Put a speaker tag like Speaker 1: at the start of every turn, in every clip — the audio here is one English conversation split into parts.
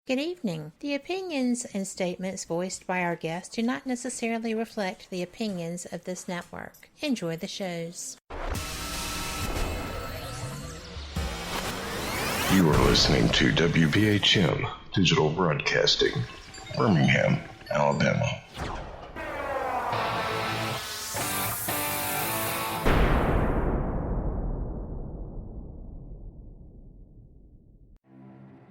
Speaker 1: Good evening. The opinions and statements voiced by our guests do not necessarily reflect the opinions of this network. Enjoy the shows.
Speaker 2: You are listening to WBHM Digital Broadcasting, Birmingham, Alabama.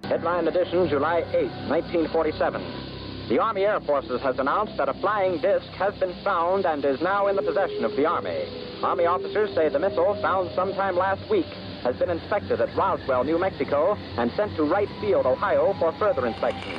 Speaker 3: Headline edition, July 8, 1947. The Army Air Forces has announced that a flying disc has been found and is now in the possession of the Army. Army officers say the missile, found sometime last week, has been inspected at Roswell, New Mexico, and sent to Wright Field, Ohio, for further inspection.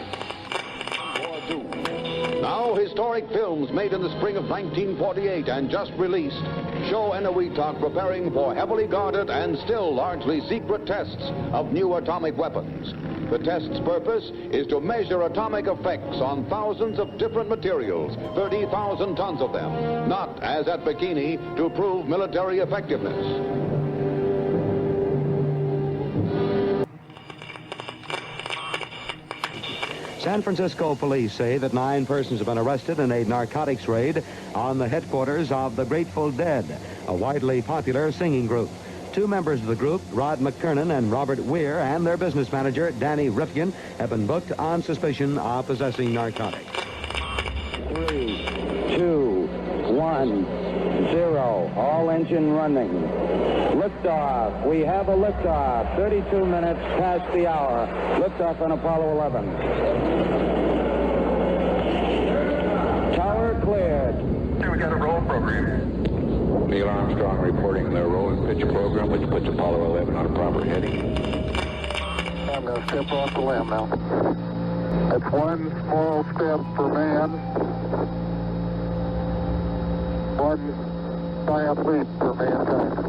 Speaker 4: Now, historic films made in the spring of 1948 and just released show Eniwetok preparing for heavily guarded and still largely secret tests of new atomic weapons. The test's purpose is to measure atomic effects on thousands of different materials, 30,000 tons of them, not, as at Bikini, to prove military effectiveness.
Speaker 5: San Francisco police say that 9 persons have been arrested in a narcotics raid on the headquarters of the Grateful Dead, a widely popular singing group. 2 members of the group, Rod McKernan and Robert Weir, and their business manager, Danny Rifkin, have been booked on suspicion of possessing narcotics.
Speaker 6: 3, 2, 1, 0. All engine running. Liftoff. We have a liftoff. 32 minutes past the hour. Liftoff on Apollo 11. Tower cleared.
Speaker 7: We got a roll program. Neil Armstrong reporting the roll and pitch program, which puts Apollo 11 on a proper heading.
Speaker 8: I'm going to step off the limb now. That's one small step for man, one giant leap for mankind.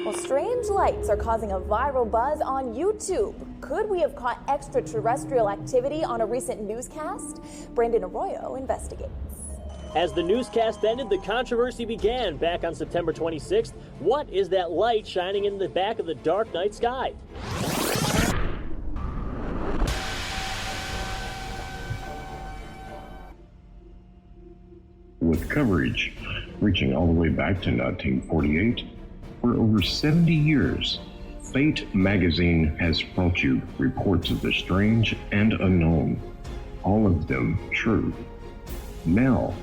Speaker 9: Well, strange lights are causing a viral buzz on YouTube. Could we have caught extraterrestrial activity on a recent newscast? Brandon Arroyo investigates.
Speaker 10: As the newscast ended, the controversy began back on September 26th. What is that light shining in the back of the dark night sky?
Speaker 2: With coverage reaching all the way back to 1948, for over 70 years, Fate magazine has brought you reports of the strange and unknown, all of them true. Now,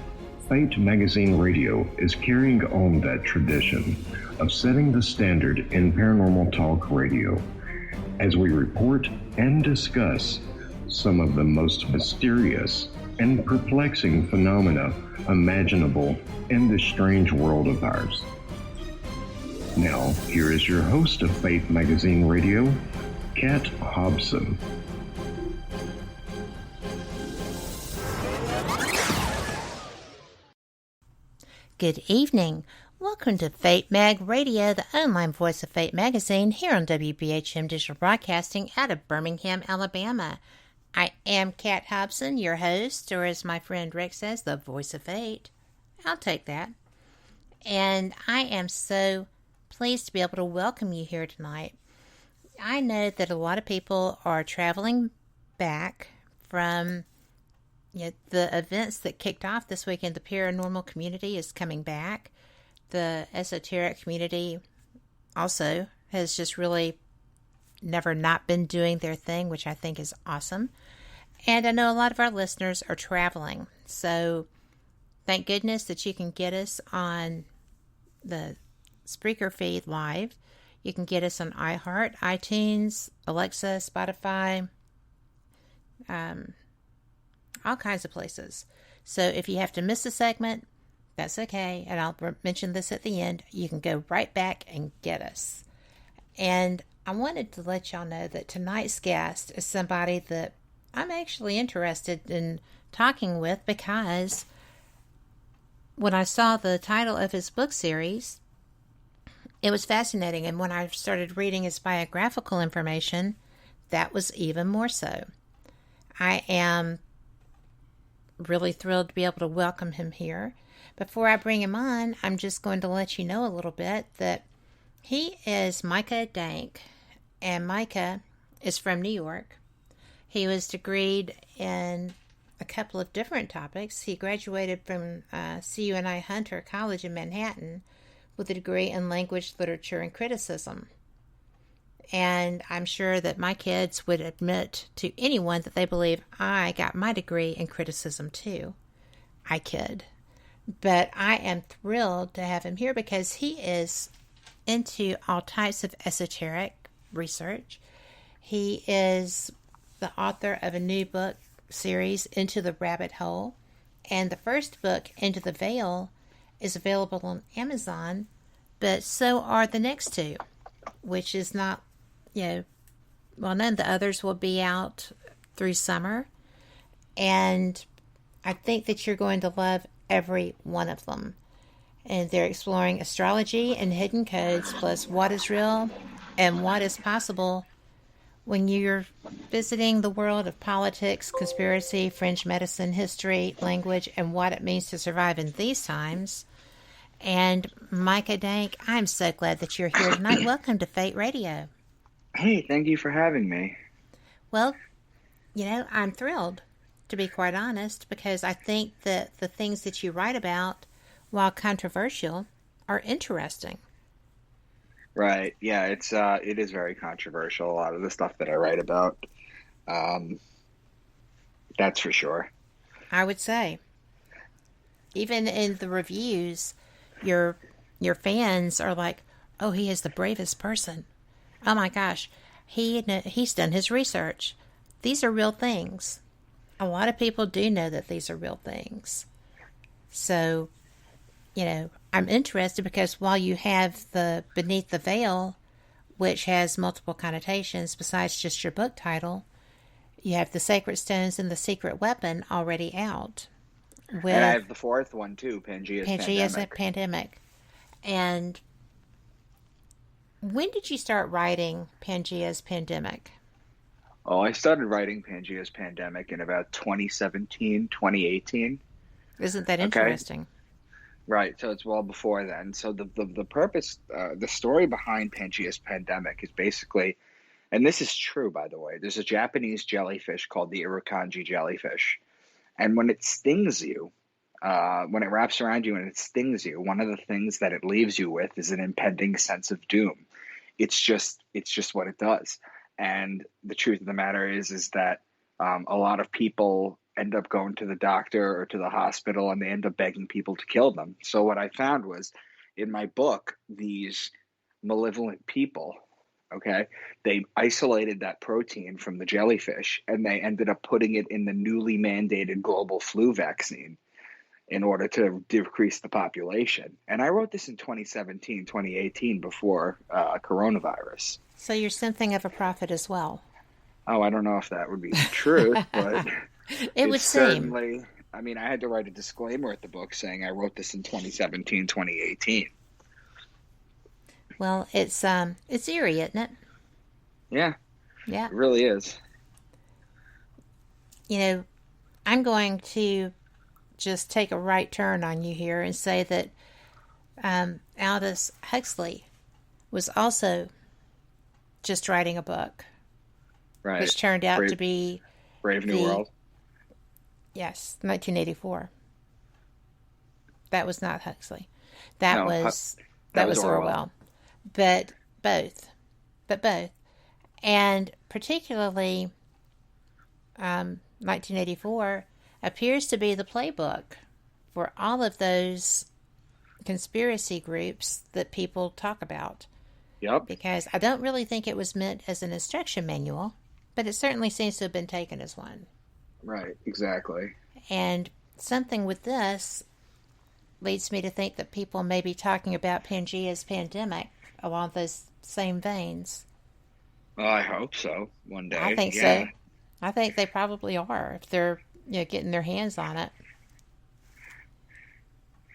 Speaker 2: Fate Magazine Radio is carrying on that tradition of setting the standard in paranormal talk radio as we report and discuss some of the most mysterious and perplexing phenomena imaginable in this strange world of ours. Now, here is your host of Fate Magazine Radio, Kat Hobson.
Speaker 1: Good evening. Welcome to Fate Mag Radio, the online voice of Fate Magazine, here on WBHM Digital Broadcasting out of Birmingham, Alabama. I am Kat Hobson, your host, or as my friend Rick says, the voice of Fate. I'll take that. And I am so pleased to be able to welcome you here tonight. I know that a lot of people are traveling back from the events that kicked off this weekend. The paranormal community is coming back. The esoteric community also has just really never not been doing their thing, which I think is awesome. And I know a lot of our listeners are traveling. So thank goodness that you can get us on the Spreaker feed live. You can get us on iHeart, iTunes, Alexa, Spotify, all kinds of places. So if you have to miss a segment, that's okay. And I'll mention this at the end. You can go right back and get us. And I wanted to let y'all know that tonight's guest is somebody that I'm actually interested in talking with, because when I saw the title of his book series, it was fascinating. And when I started reading his biographical information, that was even more so. I am really thrilled to be able to welcome him here. Before I bring him on, I'm just going to let you know a little bit that he is Micah Dank. And Micah is from New York. He was degreed in a couple of different topics. He graduated from SUNY Hunter College in Manhattan with a degree in language, literature, and criticism. And I'm sure that my kids would admit to anyone that they believe I got my degree in criticism too. I kid. But I am thrilled to have him here because he is into all types of esoteric research. He is the author of a new book series, Into The Rabbitt Hole. And the first book, Into the Veil, is available on Amazon, but so are the next two, which is not, none of the others will be out through summer. And I think that you're going to love every one of them. And they're exploring astrology and hidden codes, plus what is real and what is possible when you're visiting the world of politics, conspiracy, fringe medicine, history, language, and what it means to survive in these times. And Micah Dank, I'm so glad that you're here tonight. Welcome to Fate Radio.
Speaker 11: Hey, thank you for having me.
Speaker 1: Well, I'm thrilled, to be quite honest, because I think that the things that you write about, while controversial, are interesting.
Speaker 11: Right. Yeah, it is very controversial, a lot of the stuff that I write about. That's for sure.
Speaker 1: I would say. Even in the reviews, your fans are like, oh, he is the bravest person. Oh my gosh, he's done his research. These are real things. A lot of people do know that these are real things. So, I'm interested because while you have the Beneath the Veil, which has multiple connotations besides just your book title, you have the Sacred Stones and the Secret Weapon already out.
Speaker 11: And I have the fourth one too, Pangea's
Speaker 1: Pandemic. And when did you start writing Pangea's Pandemic?
Speaker 11: Oh, I started writing Pangea's Pandemic in about 2017, 2018.
Speaker 1: Isn't that interesting?
Speaker 11: Okay. Right, so it's well before then. So the purpose, the story behind Pangea's Pandemic is basically, and this is true, by the way, there's a Japanese jellyfish called the Irukandji jellyfish. And when it stings you, when it wraps around you and it stings you, one of the things that it leaves you with is an impending sense of doom. It's just what it does. And the truth of the matter is that a lot of people end up going to the doctor or to the hospital and they end up begging people to kill them. So what I found was in my book, these malevolent people, okay, they isolated that protein from the jellyfish and they ended up putting it in the newly mandated global flu vaccine in order to decrease the population. And I wrote this in 2017, 2018 before coronavirus.
Speaker 1: So you're something of a prophet as well.
Speaker 11: Oh, I don't know if that would be true, but
Speaker 1: it would
Speaker 11: certainly seem. I mean, I had to write a disclaimer at the book saying I wrote this in 2017, 2018.
Speaker 1: Well, it's eerie, isn't it?
Speaker 11: Yeah.
Speaker 1: Yeah.
Speaker 11: It really is.
Speaker 1: I'm going to just take a right turn on you here and say that Aldous Huxley was also just writing a book.
Speaker 11: Right.
Speaker 1: Which turned out to be
Speaker 11: Brave New World.
Speaker 1: Yes, 1984. That was not Huxley. That was Orwell. But both. And particularly 1984 appears to be the playbook for all of those conspiracy groups that people talk about.
Speaker 11: Yep.
Speaker 1: Because I don't really think it was meant as an instruction manual, but it certainly seems to have been taken as one.
Speaker 11: Right, exactly.
Speaker 1: And something with this leads me to think that people may be talking about Pangea's Pandemic along those same veins.
Speaker 11: Well, I hope so one day.
Speaker 1: I think so. I think they probably are if they're getting their hands on it.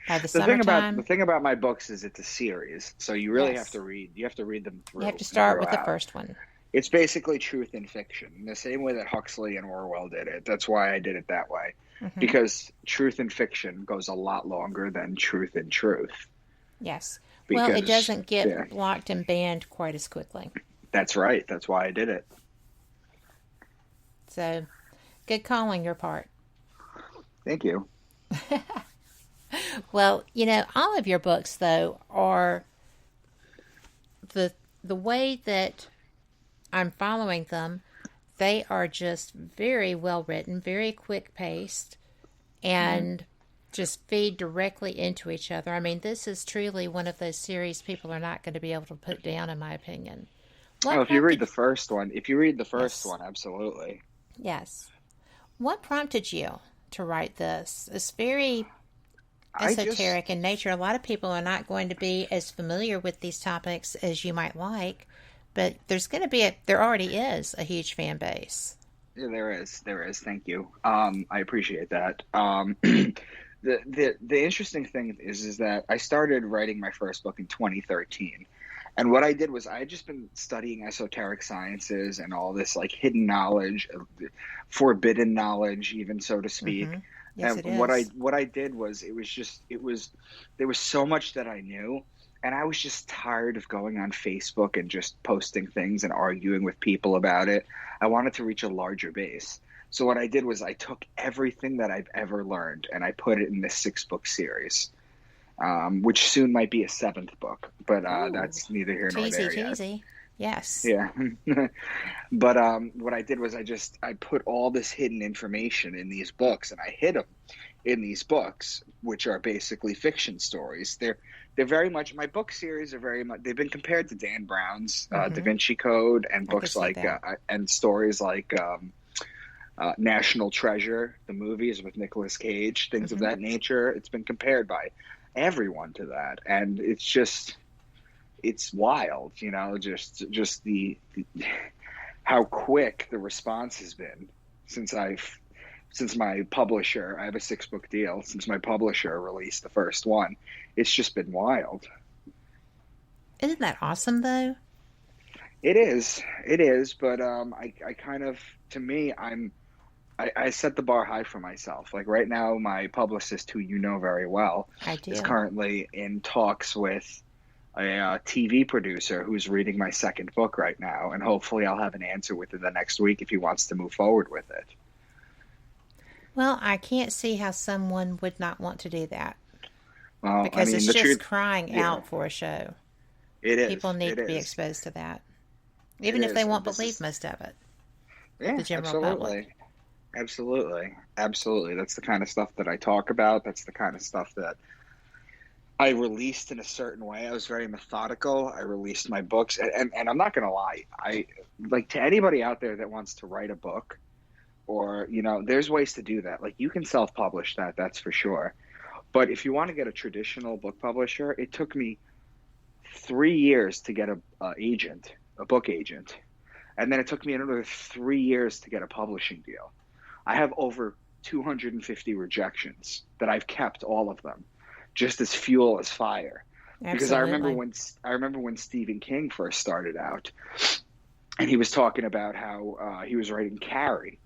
Speaker 1: By the summertime.
Speaker 11: The thing about my books is it's a series, so you really have to read. You have to read them through.
Speaker 1: You have to start with the first one.
Speaker 11: It's basically truth and fiction, the same way that Huxley and Orwell did it. That's why I did it that way, because truth and fiction goes a lot longer than truth and truth.
Speaker 1: Yes. Well, it doesn't get blocked and banned quite as quickly.
Speaker 11: That's right. That's why I did it.
Speaker 1: So, good call on your part.
Speaker 11: Thank you.
Speaker 1: Well, all of your books, though, are the way that I'm following them. They are just very well written, very quick paced, and just feed directly into each other. I mean, this is truly one of those series people are not going to be able to put down, in my opinion.
Speaker 11: If you read the first one, absolutely.
Speaker 1: Yes. What prompted you to write this? It's very esoteric in nature. A lot of people are not going to be as familiar with these topics as you might like, but there already is a huge fan base.
Speaker 11: Yeah, there is. Thank you. I appreciate that. The interesting thing is that I started writing my first book in 2013. And what I did was I had just been studying esoteric sciences and all this like hidden knowledge, forbidden knowledge, even so to speak.
Speaker 1: Mm-hmm. Yes,
Speaker 11: and what I did was there was so much that I knew, and I was just tired of going on Facebook and just posting things and arguing with people about it. I wanted to reach a larger base. So what I did was I took everything that I've ever learned and I put it in this 6-book series. Which soon might be a 7th book, but that's neither here nor there yet.
Speaker 1: Cheesy. Yes.
Speaker 11: Yeah. But what I did was I put all this hidden information in these books, and I hid them in these books, which are basically fiction stories. They're very much, my book series are very much, they've been compared to Dan Brown's Da Vinci Code and books like and stories like National Treasure, the movies with Nicolas Cage, things of that nature. It's been compared by everyone to that, and it's wild, just the how quick the response has been since my publisher, I have a 6-book deal, since my publisher released the first one. It's just been wild.
Speaker 1: Isn't that awesome, though?
Speaker 11: It is, but I kind of, to me, I set the bar high for myself. Like right now, my publicist, who you know very well, is currently in talks with a TV producer who's reading my 2nd book right now, and hopefully I'll have an answer within the next week if he wants to move forward with it.
Speaker 1: Well, I can't see how someone would not want to do that.
Speaker 11: Well,
Speaker 1: because it's just crying out for a show.
Speaker 11: It is.
Speaker 1: People need to be exposed to that, even if they won't believe most of it.
Speaker 11: Yeah,
Speaker 1: the general public.
Speaker 11: Absolutely. That's the kind of stuff that I talk about. That's the kind of stuff that I released in a certain way. I was very methodical. I released my books, and I'm not going to lie. I like, to anybody out there that wants to write a book, or there's ways to do that. Like, you can self-publish that. That's for sure. But if you want to get a traditional book publisher, it took me 3 years to get a book agent, and then it took me another 3 years to get a publishing deal. I have over 250 rejections that I've kept, all of them, just as fuel as fire. Absolutely. Because I remember when Stephen King first started out, and he was talking about how he was writing Carrie,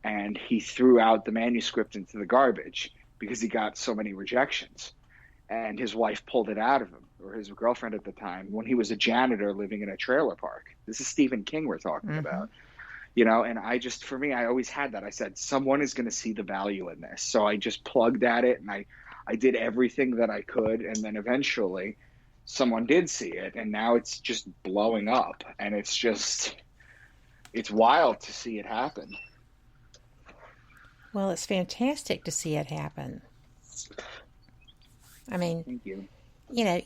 Speaker 11: and he threw out the manuscript into the garbage because he got so many rejections, and his wife pulled it out of him, or his girlfriend at the time, when he was a janitor living in a trailer park. This is Stephen King we're talking about. And for me, I always had that. I said, someone is going to see the value in this. So I just plugged at it, and I did everything that I could. And then eventually someone did see it, and now it's just blowing up. And it's wild to see it happen.
Speaker 1: Well, it's fantastic to see it happen. I mean,
Speaker 11: thank you.
Speaker 1: You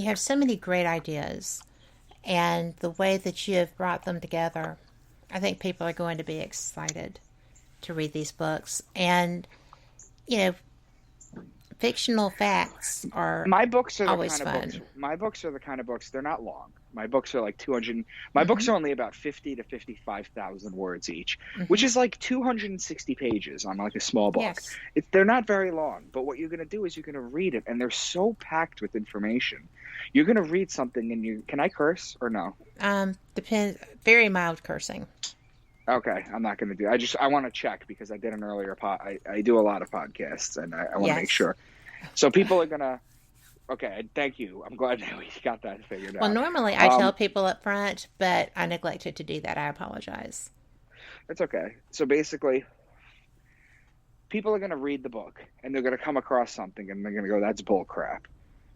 Speaker 1: have so many great ideas. And the way that you have brought them together, I think people are going to be excited to read these books. And, fictional facts are
Speaker 11: my books are
Speaker 1: always
Speaker 11: the kind
Speaker 1: fun.
Speaker 11: Of books. My books are the kind of books, they're not long. My books are like 200. My books are only about 50 to 55,000 words each, which is like 260 pages on like a small book.
Speaker 1: Yes.
Speaker 11: They're not very long, but what you're going to do is you're going to read it, and they're so packed with information. You're going to read something, and can I curse or no?
Speaker 1: Depends. Very mild cursing.
Speaker 11: Okay, I'm not going to do. I want to check because I did an earlier I do a lot of podcasts, and I want to make sure. So people are going to Okay, thank you. I'm glad that we got that figured out.
Speaker 1: Well, normally I tell people up front, but I neglected to do that. I apologize.
Speaker 11: It's okay. So basically, people are going to read the book, and they're going to come across something, and they're going to go, that's bull crap.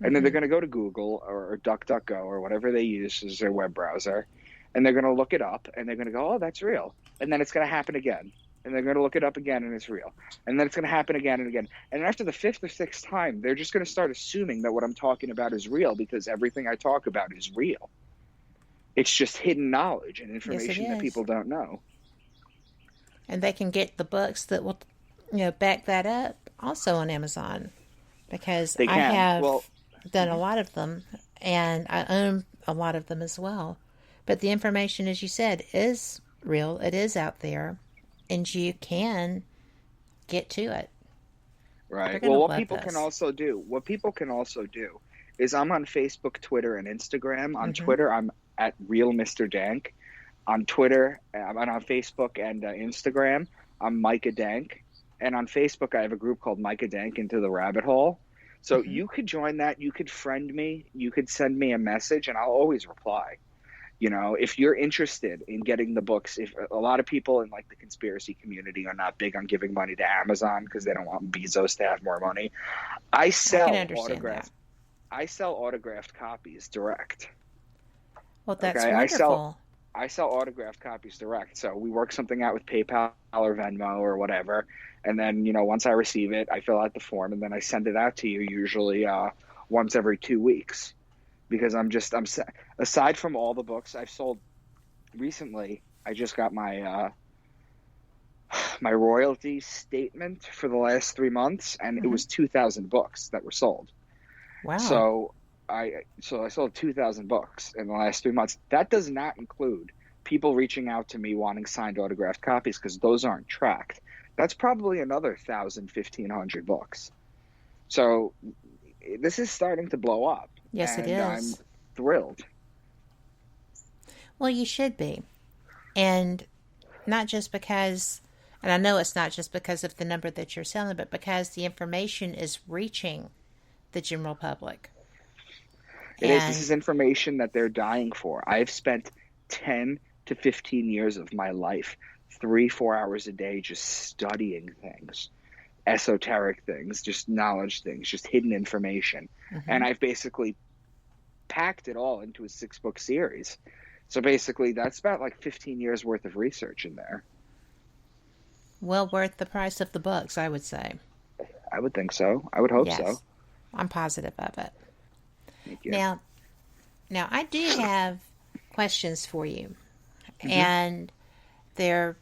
Speaker 11: And then they're going to go to Google or DuckDuckGo or whatever they use as their web browser, and they're going to look it up, and they're going to go, oh, that's real. And then it's going to happen again. And they're going to look it up again, and it's real. And then it's going to happen again and again. And after the fifth or sixth time, they're just going to start assuming that what I'm talking about is real because everything I talk about is real. It's just hidden knowledge and information that people don't know.
Speaker 1: And they can get the books that will, back that up also on Amazon, because I have done a lot of them, and I own a lot of them as well. But the information, as you said, is real. It is out there, and you can get to it.
Speaker 11: Right. Well, what people can also do is I'm on Facebook, Twitter, and Instagram. On Twitter, I'm at Real Mr. Dank. On Twitter, and on Facebook and Instagram, I'm Micah Dank. And on Facebook, I have a group called Micah Dank Into The Rabbitt Hole. So you could join that. You could friend me. You could send me a message, and I'll always reply. If you're interested in getting the books, if a lot of people in like the conspiracy community are not big on giving money to Amazon because they don't want Bezos to have more money, I sell autographed copies direct.
Speaker 1: Well, that's wonderful.
Speaker 11: I sell autographed copies direct. So we work something out with PayPal or Venmo or whatever. And then, once I receive it, I fill out the form and then I send it out to you usually once every 2 weeks. Because I'm aside from all the books I've sold recently, I just got my my royalty statement for the last 3 months, and it was 2,000 books that were sold.
Speaker 1: Wow.
Speaker 11: So I sold 2,000 books in the last 3 months. That does not include people reaching out to me wanting signed autographed copies because those aren't tracked. That's probably another 1,000, 1,500 books. So this is starting to blow up.
Speaker 1: Yes, it is.
Speaker 11: I'm thrilled.
Speaker 1: Well, you should be. And not just because, and I know it's not just because of the number that you're selling, but because the information is reaching the general public.
Speaker 11: It is. This is information that they're dying for. I've spent 10 to 15 years of my life, 3-4 hours a day, just studying things. Esoteric things, just knowledge things, just hidden information. And I've basically packed it all into a 6-book series. So basically that's about like 15 years worth of research in there.
Speaker 1: Well worth the price of the books, I would say.
Speaker 11: I would think so. I would hope so.
Speaker 1: I'm positive of it.
Speaker 11: Thank you.
Speaker 1: Now I do have questions for you. And they're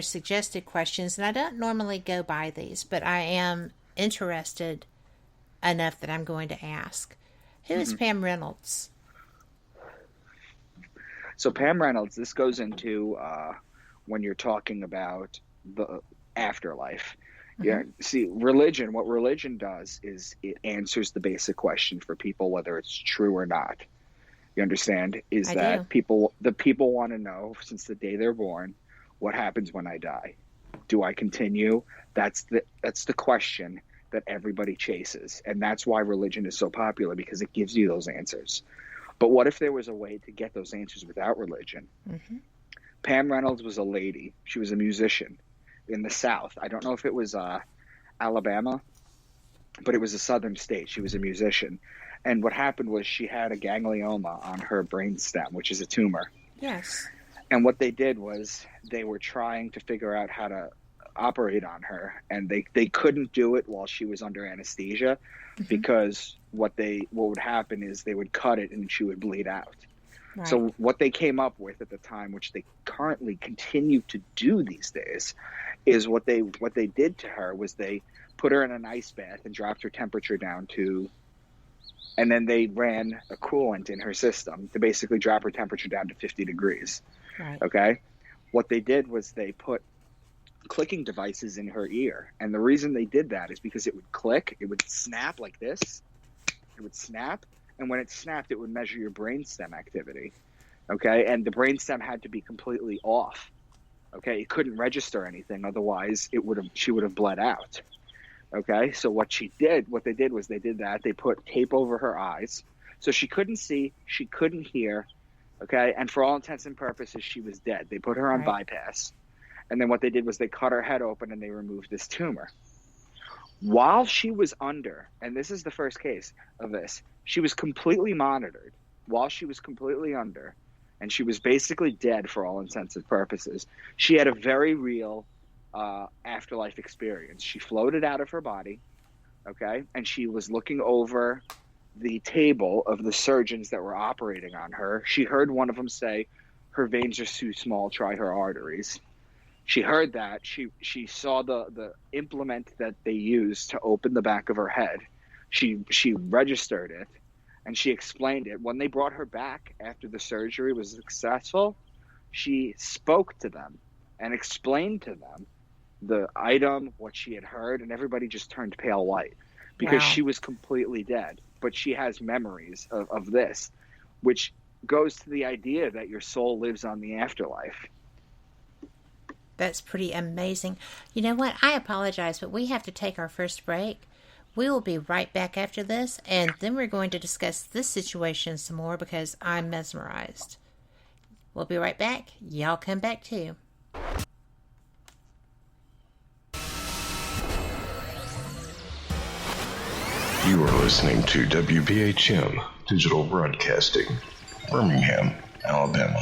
Speaker 1: suggested questions, and I don't normally go by these, but I am interested enough that I'm going to ask. Who is Pam Reynolds?
Speaker 11: So Pam Reynolds, this goes into when you're talking about the afterlife. Yeah. See, religion, what religion does is it answers the basic question for people, whether it's true or not. You understand? Is that people want to know since the day they're born, what happens when I die? Do I continue? That's the question that everybody chases. And that's why religion is so popular, because it gives you those answers. But what if there was a way to get those answers without religion? Pam Reynolds was a lady. She was a musician in the South. I don't know if it was Alabama, but it was a southern state. She was a musician. And what happened was she had a ganglioma on her brainstem, which is a tumor.
Speaker 1: Yes.
Speaker 11: And what they did was they were trying to figure out how to operate on her, and they couldn't do it while she was under anesthesia, because what would happen is they would cut it and she would bleed out. Right. So what they came up with at the time, which they currently continue to do these days, is what they did to her was they put her in an ice bath and dropped her temperature down to, and then they ran a coolant in her system to basically drop her temperature down to 50 degrees.
Speaker 1: Right.
Speaker 11: Okay. What they did was they put clicking devices in her ear. And the reason they did that is because it would click, it would snap like this. It would snap. And when it snapped, it would measure your brainstem activity. Okay. And the brainstem had to be completely off. Okay. It couldn't register anything. Otherwise she would have bled out. Okay, so what they did was they put tape over her eyes, so she couldn't see, she couldn't hear, okay, and for all intents and purposes, she was dead. They put her on bypass, and then what they did was they cut her head open and they removed this tumor. While she was under, and this is the first case of this, she was completely monitored while she was completely under, and she was basically dead for all intents and purposes. She had a very real afterlife experience. She floated out of her body, okay, and she was looking over the table of the surgeons that were operating on her. She heard one of them say, "Her veins are too small, try her arteries." She heard that. She saw the implement that they used to open the back of her head. She registered it, and she explained it. When they brought her back after the surgery was successful, she spoke to them and explained to them the item, what she had heard, and everybody just turned pale white because she was completely dead. But she has memories of this, which goes to the idea that your soul lives on the afterlife.
Speaker 1: That's pretty amazing. You know what? I apologize, but we have to take our first break. We will be right back after this, and then we're going to discuss this situation some more because I'm mesmerized. We'll be right back. Y'all come back too.
Speaker 2: You are listening to WBHM Digital Broadcasting, Birmingham, Alabama.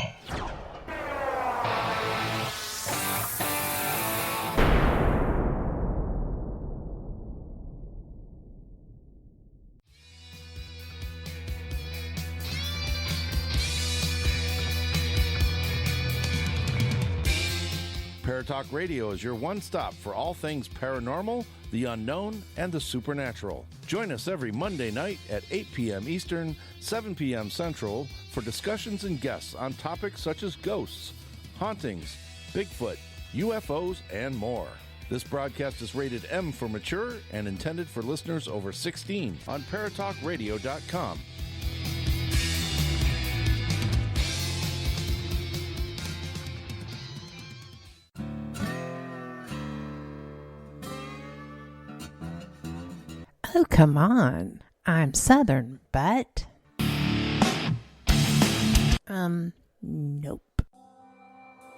Speaker 12: Paratalk Radio is your one-stop for all things paranormal, the unknown, and the supernatural. Join us every Monday night at 8 p.m. Eastern, 7 p.m. Central for discussions and guests on topics such as ghosts, hauntings, Bigfoot, UFOs, and more. This broadcast is rated M for mature and intended for listeners over 16 on paratalkradio.com.
Speaker 1: Oh, come on. I'm Southern, but... Nope.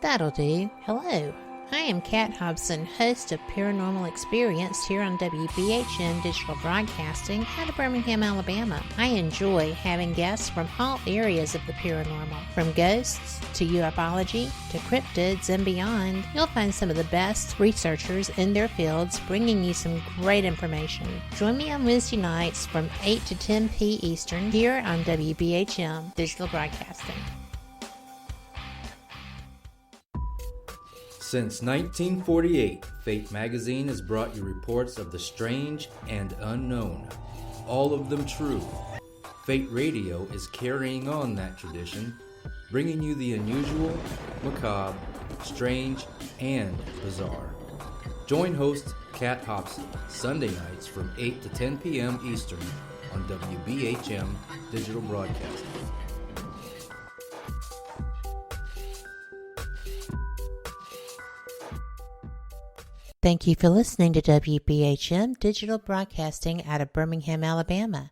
Speaker 1: That'll do. Hello. I am Kat Hobson, host of Paranormal Experience here on WBHM Digital Broadcasting out of Birmingham, Alabama. I enjoy having guests from all areas of the paranormal, from ghosts to ufology to cryptids and beyond. You'll find some of the best researchers in their fields bringing you some great information. Join me on Wednesday nights from 8 to 10 p. Eastern here on WBHM Digital Broadcasting.
Speaker 13: Since 1948, Fate magazine has brought you reports of the strange and unknown, all of them true. Fate Radio is carrying on that tradition, bringing you the unusual, macabre, strange, and bizarre. Join host Kat Hobson Sunday nights from 8 to 10 p.m. Eastern on WBHM Digital Broadcasting.
Speaker 1: Thank you for listening to WBHM Digital Broadcasting out of Birmingham, Alabama.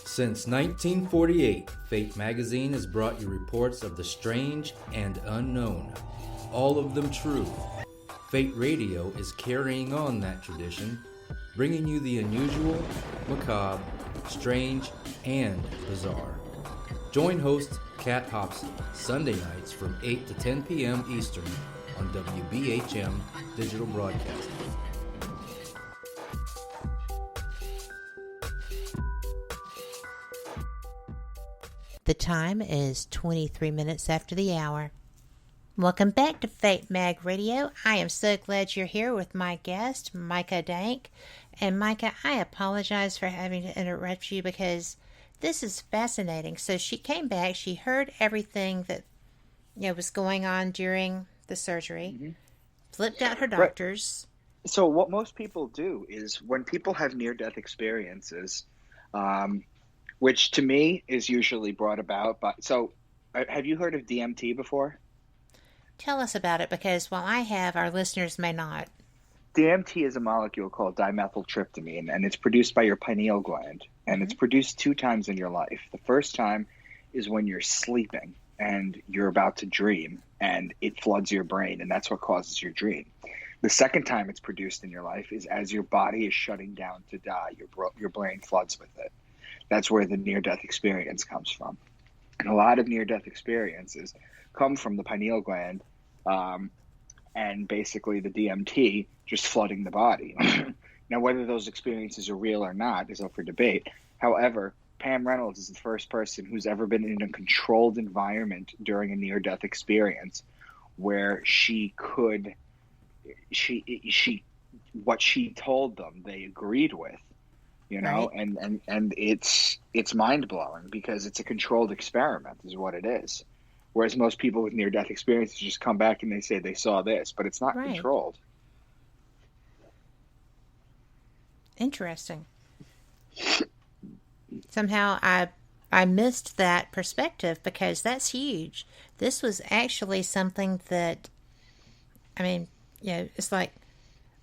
Speaker 13: Since 1948, Fate magazine has brought you reports of the strange and unknown, all of them true. Fate Radio is carrying on that tradition, bringing you the unusual, macabre, strange, and bizarre. Join host Kat Hobson Sunday nights from 8 to 10 p.m. Eastern on WBHM Digital Broadcasting.
Speaker 1: The time is 23 minutes after the hour. Welcome back to Fate Mag Radio. I am so glad you're here with my guest, Micah Dank. And Micah, I apologize for having to interrupt you because this is fascinating. So she came back, she heard everything that was going on during the surgery, flipped out her doctors.
Speaker 11: Right. So what most people do is when people have near-death experiences, which to me is usually brought about by... So have you heard of DMT before?
Speaker 1: Tell us about it because while I have, our listeners may not.
Speaker 11: DMT is a molecule called dimethyltryptamine, and it's produced by your pineal gland, and it's produced 2 times in your life. The first time is when you're sleeping and you're about to dream, and it floods your brain, and that's what causes your dream. The second time it's produced in your life is as your body is shutting down to die. Your brain floods with it. That's where the near-death experience comes from. And a lot of near-death experiences come from the pineal gland, and basically the DMT just flooding the body. Now, whether those experiences are real or not is up for debate. However, Pam Reynolds is the first person who's ever been in a controlled environment during a near-death experience where what she told them, they agreed with, you know, right. and it's mind-blowing because it's a controlled experiment is what it is. Whereas most people with near-death experiences just come back and they say they saw this, but it's not controlled.
Speaker 1: Interesting. Somehow I missed that perspective because that's huge. This was actually something that, I mean, you know, it's like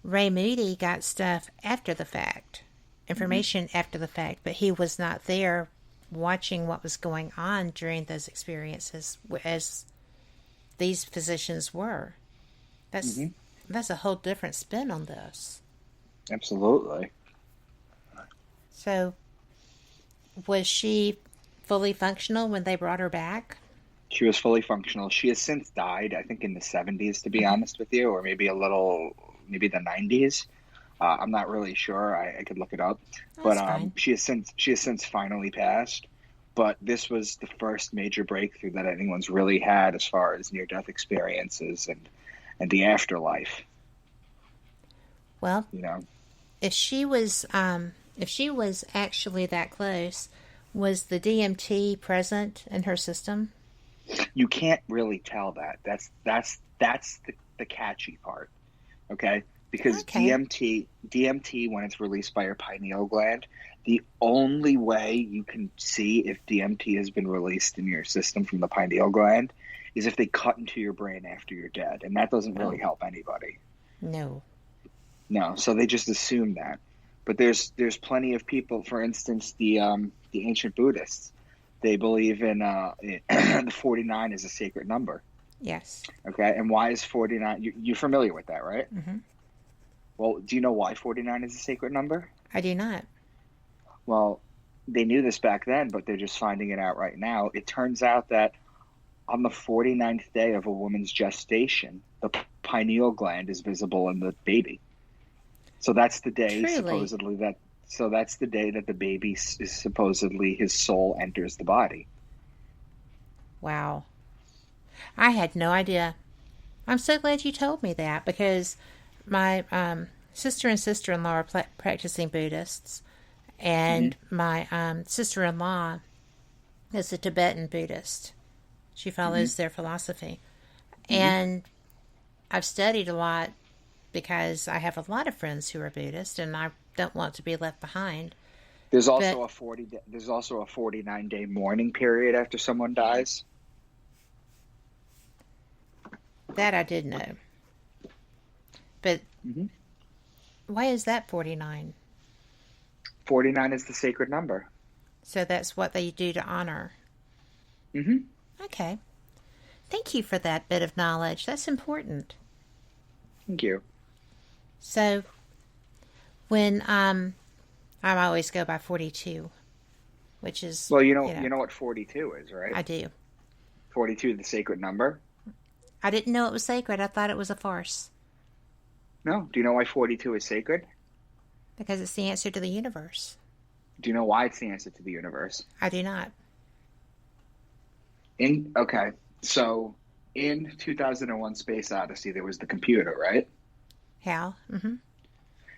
Speaker 1: Ray Moody got stuff after the fact, information after the fact, but he was not there watching what was going on during those experiences as these physicians were. That's a whole different spin on this.
Speaker 11: Absolutely.
Speaker 1: So, was she fully functional when they brought her back?
Speaker 11: She was fully functional. She has since died, I think in the 70s, to be honest with you, or maybe the 90s. I'm not really sure. I could look it up. But she has since finally passed. But this was the first major breakthrough that anyone's really had as far as near-death experiences and the afterlife.
Speaker 1: Well,
Speaker 11: you know,
Speaker 1: if she was actually that close, was the DMT present in her system?
Speaker 11: You can't really tell that. That's the catchy part. Okay? Because DMT, when it's released by your pineal gland, the only way you can see if DMT has been released in your system from the pineal gland is if they cut into your brain after you're dead. And that doesn't really help anybody.
Speaker 1: No.
Speaker 11: So they just assume that. But there's plenty of people, for instance, the ancient Buddhists, they believe in the 49 is a sacred number.
Speaker 1: Yes.
Speaker 11: Okay, and why is 49? You're familiar with that, right?
Speaker 1: Mm-hmm.
Speaker 11: Well, do you know why 49 is a sacred number?
Speaker 1: I do not.
Speaker 11: Well, they knew this back then, but they're just finding it out right now. It turns out that on the 49th day of a woman's gestation, the pineal gland is visible in the baby. So that's the day supposedly that. So that's the day that the baby is supposedly his soul enters the body.
Speaker 1: Wow. I had no idea. I'm so glad you told me that because my sister and sister-in-law are practicing Buddhists, and my sister-in-law is a Tibetan Buddhist. She follows their philosophy. And I've studied a lot because I have a lot of friends who are Buddhist, and I don't want to be left behind.
Speaker 11: There's also a 49-day mourning period after someone dies.
Speaker 1: That I did know. But why is that 49?
Speaker 11: 49 is the sacred number.
Speaker 1: So that's what they do to honor. Okay. Thank you for that bit of knowledge. That's important.
Speaker 11: Thank you.
Speaker 1: So, when I always go by 42, which is
Speaker 11: you know what 42 is, right?
Speaker 1: I do.
Speaker 11: 42, the sacred number.
Speaker 1: I didn't know it was sacred. I thought it was a farce.
Speaker 11: No. Do you know why 42 is sacred?
Speaker 1: Because it's the answer to the universe.
Speaker 11: Do you know why it's the answer to the universe?
Speaker 1: I do not.
Speaker 11: So in 2001 Space Odyssey, there was the computer, right?
Speaker 1: Hal.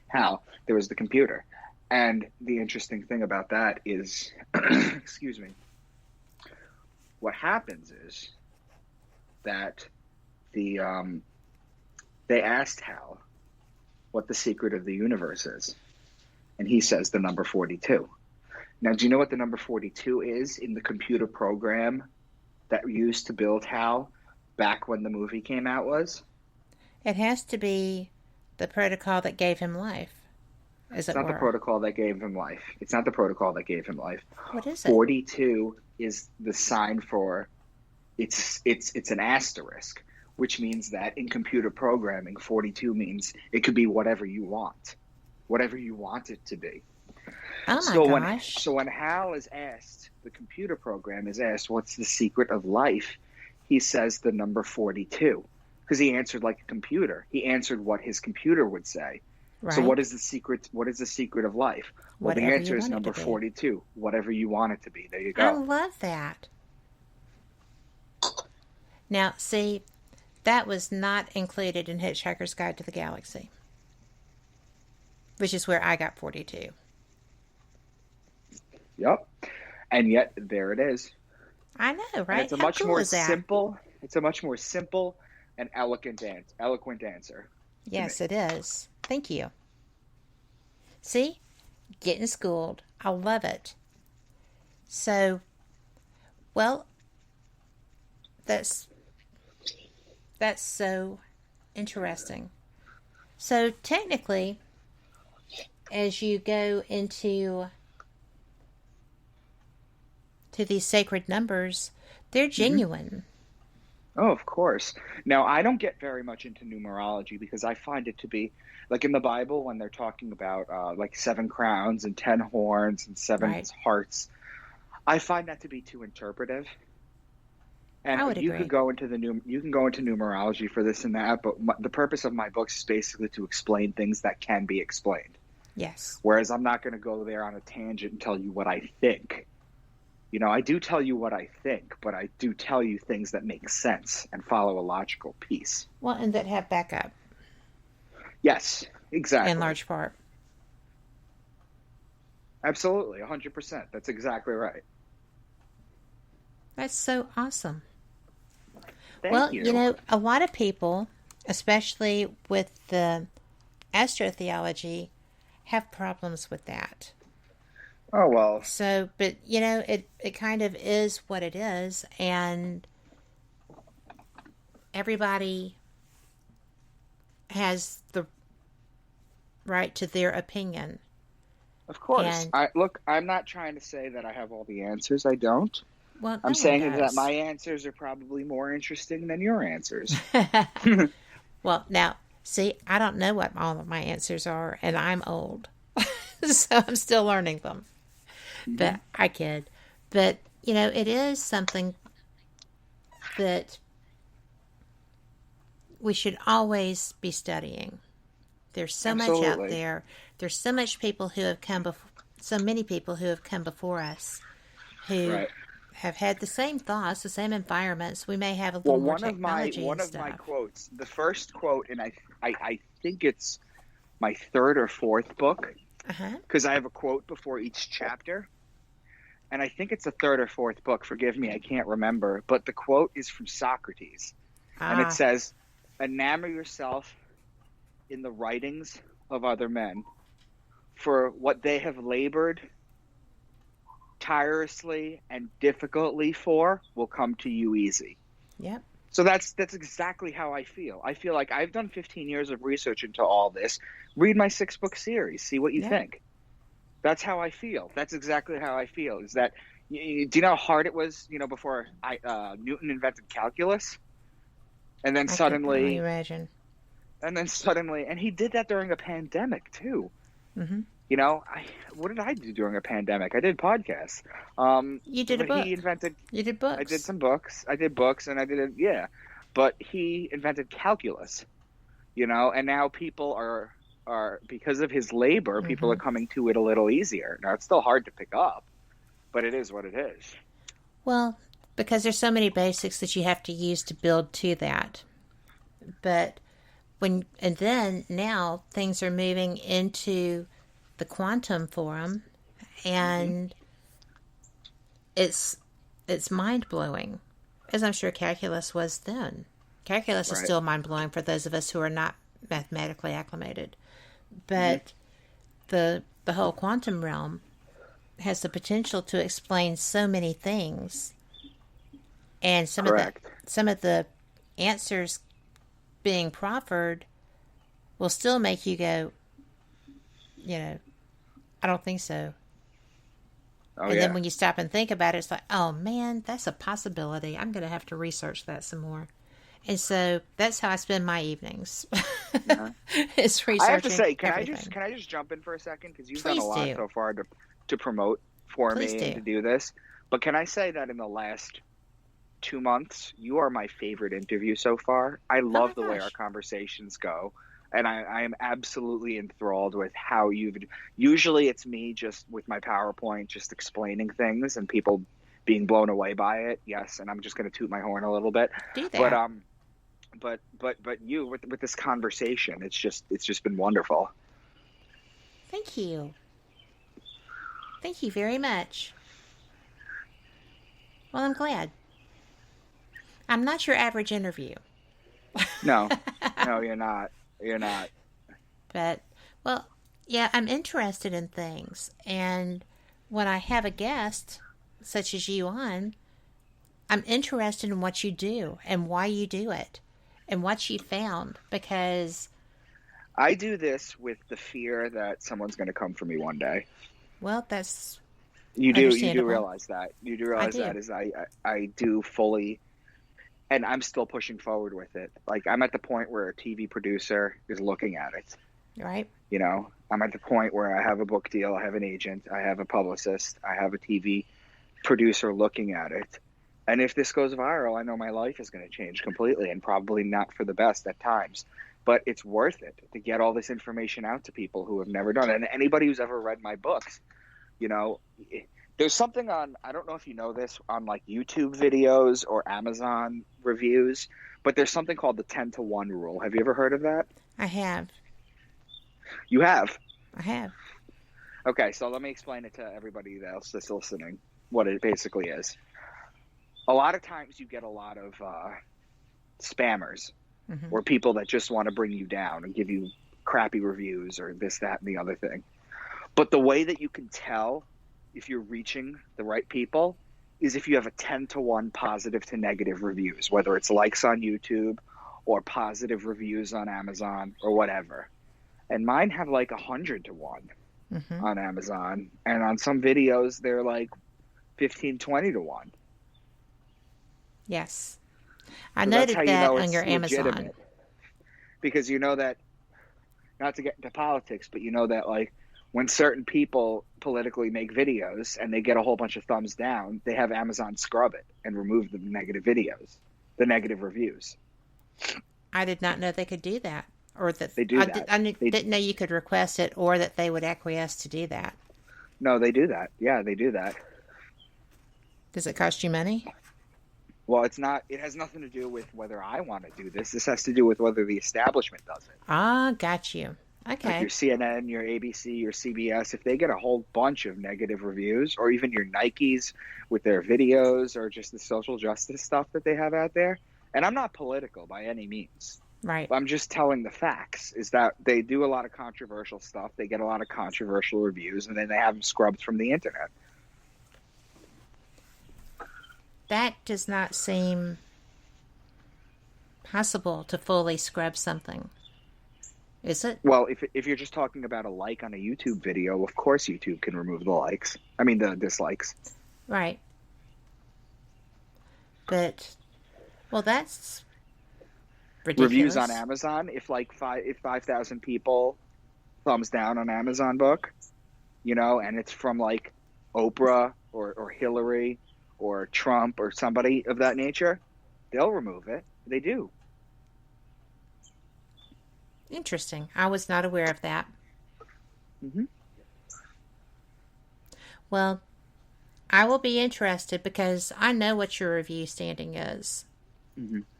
Speaker 11: Hal, there was the computer. And the interesting thing about that is, excuse me, what happens is that they asked Hal what the secret of the universe is. And he says the number 42. Now, do you know what the number 42 is in the computer program that used to build Hal back when the movie came out was?
Speaker 1: It has to be the protocol that gave him life.
Speaker 11: It's not the protocol that gave him life. It's not the protocol that gave him life.
Speaker 1: What is it?
Speaker 11: 42 is the sign for it's an asterisk, which means that in computer programming, 42 means it could be whatever you want it to be.
Speaker 1: Oh my gosh.
Speaker 11: So when Hal is asked, the computer program is asked, what's the secret of life? He says the number 42 because he answered like a computer. He answered what his computer would say.
Speaker 1: Right.
Speaker 11: So what is the secret? What is the secret of life? Well,
Speaker 1: Whatever
Speaker 11: the answer
Speaker 1: you
Speaker 11: is
Speaker 1: want it
Speaker 11: number
Speaker 1: to be.
Speaker 11: 42. Whatever you want it to be. There you go.
Speaker 1: I love that. Now, see, that was not included in Hitchhiker's Guide to the Galaxy, which is where I got 42.
Speaker 11: Yep. And yet there it is.
Speaker 1: I know, right?
Speaker 11: And it's a
Speaker 1: How
Speaker 11: much
Speaker 1: cool
Speaker 11: more
Speaker 1: is that?
Speaker 11: simple. It's a much more simple and eloquent answer.
Speaker 1: Yes, it is. Thank you. See? Getting schooled. I love it. So, well, that's so interesting. So, technically, as you go into these sacred numbers, they're genuine.
Speaker 11: Oh, of course. Now, I don't get very much into numerology because I find it to be, like in the Bible, when they're talking about like 7 crowns and 10 horns and 7 hearts, I find that to be too interpretive. And
Speaker 1: I would
Speaker 11: you
Speaker 1: agree.
Speaker 11: could go into you can go into numerology for this and that, but the purpose of my books is basically to explain things that can be explained.
Speaker 1: Yes.
Speaker 11: Whereas I'm not going to go there on a tangent and tell you what I think. You know, I do tell you what I think, but I do tell you things that make sense and follow a logical piece.
Speaker 1: Well, and that have backup.
Speaker 11: Yes, exactly.
Speaker 1: In large part.
Speaker 11: Absolutely, 100%. That's exactly right.
Speaker 1: That's so awesome.
Speaker 11: Thank you.
Speaker 1: You know, a lot of people, especially with the astrotheology, have problems with that.
Speaker 11: Oh, well.
Speaker 1: So, but, you know, it kind of is what it is, and everybody has the right to their opinion.
Speaker 11: Of course.
Speaker 1: And,
Speaker 11: Look, I'm not trying to say that I have all the answers. I don't.
Speaker 1: Well,
Speaker 11: I'm saying that my answers are probably more interesting than your answers.
Speaker 1: Well, now, see, I don't know what all of my answers are, and I'm old. So I'm still learning them. But I kid. But, you know, it is something that we should always be studying. There's so much out there. There's so much people who have come before, so many people who have come before us who have had the same thoughts, the same environments. We may have a little more technology
Speaker 11: one of my quotes, the first quote, and I think it's my 3rd or 4th book, because I have a quote before each chapter, and I think it's the 3rd or 4th book. Forgive me, I can't remember, but the quote is from Socrates, and it says, "Enamor yourself in the writings of other men, for what they have labored tirelessly and difficultly for will come to you easy."
Speaker 1: Yep.
Speaker 11: So that's exactly how I feel. I feel like I've done 15 years of research into all this. Read my 6-book series. See what you think. That's how I feel. That's exactly how I feel. Is that, do you know how hard it was, you know, before Newton invented calculus? And then suddenly...
Speaker 1: I can imagine.
Speaker 11: And then suddenly... And he did that during a pandemic, too.
Speaker 1: Mm-hmm.
Speaker 11: You know, what did I do during a pandemic? I did podcasts.
Speaker 1: You did a book. You did books.
Speaker 11: I did some books. I did books, and I did it. Yeah, but he invented calculus. You know, and now people are because of his labor, people are coming to it a little easier. Now it's still hard to pick up, but it is what it is.
Speaker 1: Well, because there's so many basics that you have to use to build to that. But then now things are moving into the quantum forum, and it's mind-blowing, as I'm sure calculus was then. Calculus is still mind-blowing for those of us who are not mathematically acclimated. But the whole quantum realm has the potential to explain so many things, and some of the answers being proffered will still make you go, I don't think so.
Speaker 11: Oh,
Speaker 1: and
Speaker 11: yeah.
Speaker 1: then when you stop and think about it, it's like, oh man, that's a possibility. I'm going to have to research that some more. And so that's how I spend my evenings. It's researching.
Speaker 11: I have to say, can
Speaker 1: everything.
Speaker 11: I just jump in for a second? Because you've
Speaker 1: Please
Speaker 11: done a lot
Speaker 1: do.
Speaker 11: so far to promote for
Speaker 1: Please
Speaker 11: me
Speaker 1: do.
Speaker 11: and to do this. But can I say that in the last 2 months, you are my favorite interview so far. I love the way our conversations go. And I am absolutely enthralled with how usually it's me just with my PowerPoint, just explaining things and people being blown away by it. Yes. And I'm just going to toot my horn a little bit.
Speaker 1: Do that.
Speaker 11: But you with this conversation, it's just been wonderful.
Speaker 1: Thank you. Thank you very much. Well, I'm glad. I'm not your average interview.
Speaker 11: No, you're not. You're not.
Speaker 1: But, well, yeah, I'm interested in things. And when I have a guest, such as you on, I'm interested in what you do and why you do it and what you found. Because
Speaker 11: I do this with the fear that someone's going to come for me one day.
Speaker 1: Well, that's
Speaker 11: you do
Speaker 1: understandable.
Speaker 11: realize that. You do realize that is I do fully, and I'm still pushing forward with it. Like, I'm at the point where a TV producer is looking at it.
Speaker 1: Right.
Speaker 11: I'm at the point where I have a book deal, I have an agent, I have a publicist, I have a TV producer looking at it. And if this goes viral, I know my life is going to change completely, and probably not for the best at times. But it's worth it to get all this information out to people who have never done it. And anybody who's ever read my books, there's something on, I don't know if you know this, on like YouTube videos or Amazon reviews, but there's something called the 10-to-1 rule. Have you ever heard of that?
Speaker 1: I have.
Speaker 11: You have?
Speaker 1: I have.
Speaker 11: Okay, so let me explain it to everybody else that's listening, what it basically is. A lot of times you get a lot of spammers or people that just want to bring you down and give you crappy reviews or this, that, and the other thing. But the way that you can tell if you're reaching the right people is if you have a 10-to-1 positive to negative reviews, whether it's likes on YouTube or positive reviews on Amazon or whatever. And mine have like 100-to-1 on Amazon. And on some videos, they're like 15-20-to-1.
Speaker 1: Yes. I noted that on your Amazon.
Speaker 11: Because you know that, not to get into politics, but you know that like when certain people politically make videos and they get a whole bunch of thumbs down, they have Amazon scrub it and remove the negative videos, the negative reviews.
Speaker 1: I did not know they could do that. Or that
Speaker 11: they do that.
Speaker 1: I didn't know you could request it or that they would acquiesce to do that.
Speaker 11: No, they do that. Yeah, they do that.
Speaker 1: Does it cost you money?
Speaker 11: Well, it's not. It has nothing to do with whether I want to do this. This has to do with whether the establishment does it.
Speaker 1: Ah, got you. Okay.
Speaker 11: Like your CNN, your ABC, your CBS, if they get a whole bunch of negative reviews, or even your Nikes with their videos or just the social justice stuff that they have out there, and I'm not political by any means.
Speaker 1: Right.
Speaker 11: I'm just telling the facts, is that they do a lot of controversial stuff. They get a lot of controversial reviews, and then they have them scrubbed from the internet.
Speaker 1: That does not seem possible to fully scrub something. Is it?
Speaker 11: Well, if you're just talking about a like on a YouTube video, of course YouTube can remove the dislikes.
Speaker 1: Right. But, well, that's ridiculous.
Speaker 11: Reviews on Amazon, if 5,000 people thumbs down on Amazon book, and it's from like Oprah or Hillary or Trump or somebody of that nature, they'll remove it. They do.
Speaker 1: Interesting. I was not aware of that. Well, I will be interested because I know what your review standing is.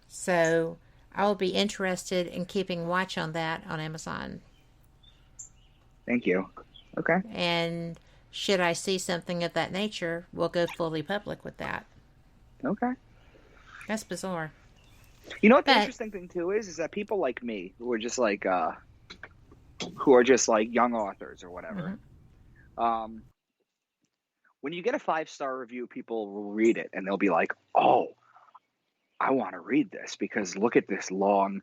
Speaker 1: So I will be interested in keeping watch on that on Amazon.
Speaker 11: Thank you. Okay.
Speaker 1: And should I see something of that nature, we'll go fully public with that.
Speaker 11: Okay.
Speaker 1: That's bizarre.
Speaker 11: You know what the interesting thing too is that people like me who are just like young authors or whatever. When you get a 5-star review, people will read it and they'll be like, "Oh, I want to read this because look at this long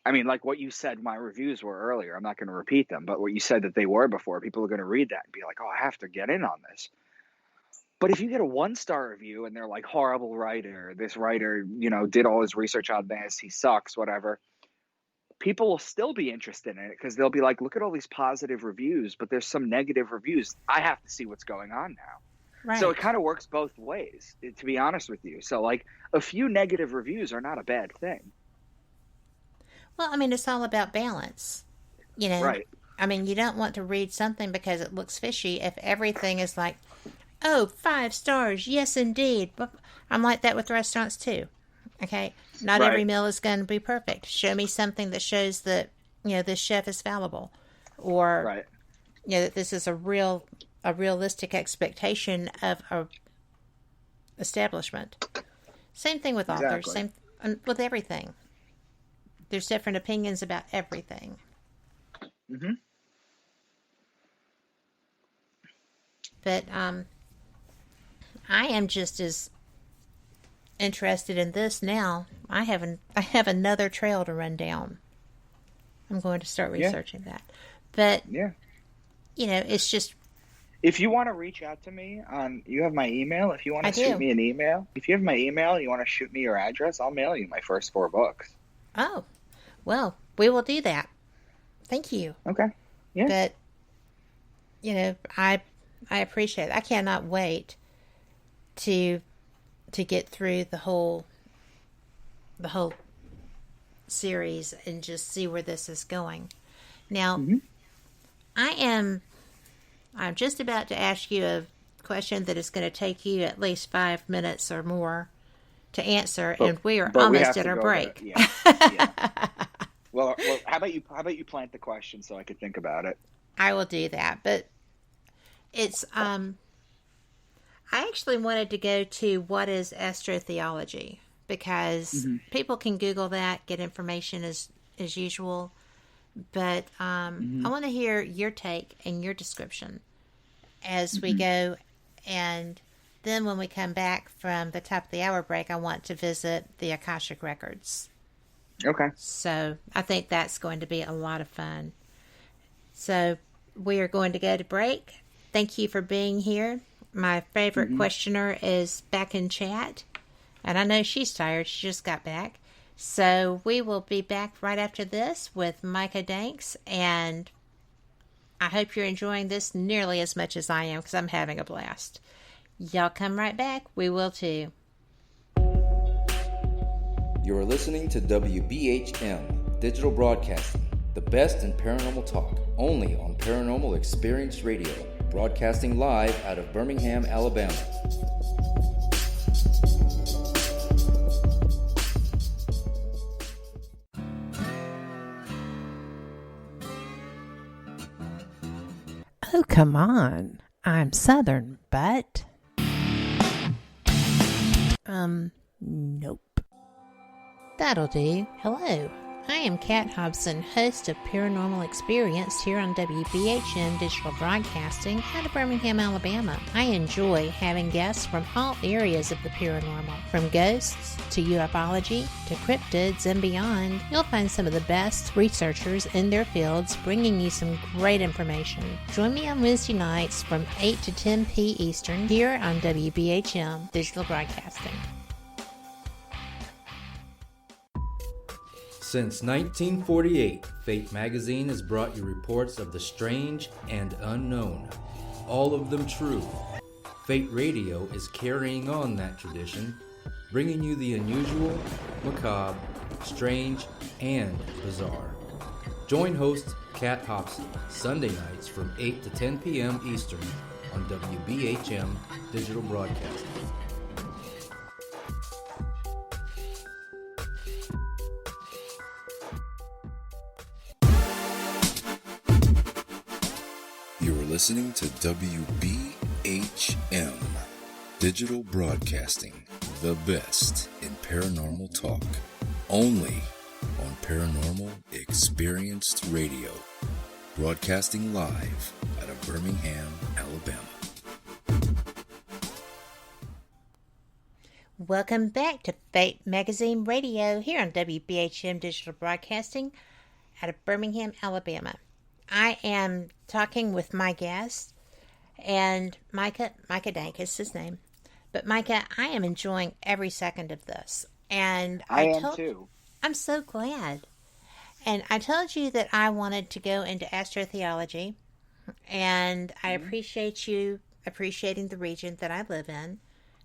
Speaker 11: I mean, like what you said, my reviews were earlier. I'm not going to repeat them, but what you said that they were before, people are going to read that and be like, oh, I have to get in on this. But if you get a 1-star review and they're like, horrible writer, this writer, did all his research on this, he sucks, whatever, people will still be interested in it because they'll be like, look at all these positive reviews, but there's some negative reviews. I have to see what's going on now. Right. So it kind of works both ways, to be honest with you. So like a few negative reviews are not a bad thing.
Speaker 1: Well, I mean, it's all about balance,
Speaker 11: Right.
Speaker 1: I mean, you don't want to read something because it looks fishy if everything is like, oh, 5 stars, yes, indeed. But I'm like that with restaurants, too. Okay? Not
Speaker 11: Right.
Speaker 1: every meal is going to be perfect. Show me something that shows that, this chef is fallible. Or,
Speaker 11: right.
Speaker 1: That this is a realistic expectation of a establishment. Same thing with authors.
Speaker 11: Exactly.
Speaker 1: Same with everything. There's different opinions about everything.
Speaker 11: Mm-hmm.
Speaker 1: But I am just as interested in this now. I have another trail to run down. I'm going to start researching that. But it's just.
Speaker 11: If you want to reach out to me you have my email. If you want to shoot me an email, if you have my email and you want to shoot me your address, I'll mail you my first 4 books.
Speaker 1: Oh, well, we will do that. Thank you.
Speaker 11: Okay. Yeah.
Speaker 1: But, I appreciate it. I cannot wait to get through the whole series and just see where this is going. Now, I'm just about to ask you a question that is going to take you at least 5 minutes or more to answer, and we are almost at our break.
Speaker 11: Yeah. Well, how about you plant the question so I could think about it?
Speaker 1: I will do that, but it's I actually wanted to go to what is astrotheology, because people can Google that, get information as usual, but I want to hear your take and your description as we go, and then when we come back from the top of the hour break, I want to visit the Akashic Records.
Speaker 11: Okay.
Speaker 1: So I think that's going to be a lot of fun. So we are going to go to break. Thank you for being here. My favorite questioner is back in chat, and I know she's tired. She just got back. So we will be back right after this with Micah Danks, and I hope you're enjoying this nearly as much as I am, because I'm having a blast. Y'all come right back. We will too.
Speaker 13: You're listening to WBHM Digital Broadcasting, the best in paranormal talk, only on Paranormal Experience Radio, broadcasting live out of Birmingham, Alabama.
Speaker 1: Oh, come on. I'm Southern, but... Nope. That'll do. Hello. I am Kat Hobson, host of Paranormal Experience here on WBHM Digital Broadcasting out of Birmingham, Alabama. I enjoy having guests from all areas of the paranormal, from ghosts to ufology to cryptids and beyond. You'll find some of the best researchers in their fields bringing you some great information. Join me on Wednesday nights from 8 to 10 p. Eastern here on WBHM Digital Broadcasting.
Speaker 13: Since 1948, Fate magazine has brought you reports of the strange and unknown, all of them true. Fate Radio is carrying on that tradition, bringing you the unusual, macabre, strange, and bizarre. Join host Kat Hobson Sunday nights from 8 to 10 p.m. Eastern on WBHM Digital Broadcasting.
Speaker 14: Listening to WBHM Digital Broadcasting, the best in paranormal talk, only on Paranormal Experienced Radio, broadcasting live out of Birmingham, Alabama.
Speaker 1: Welcome back to Fate Magazine Radio here on WBHM Digital Broadcasting out of Birmingham, Alabama. I am talking with my guest, and Micah Dank is his name. But Micah, I am enjoying every second of this. And
Speaker 11: I am too.
Speaker 1: I'm so glad. And I told you that I wanted to go into astrotheology, and I appreciate you appreciating the region that I live in.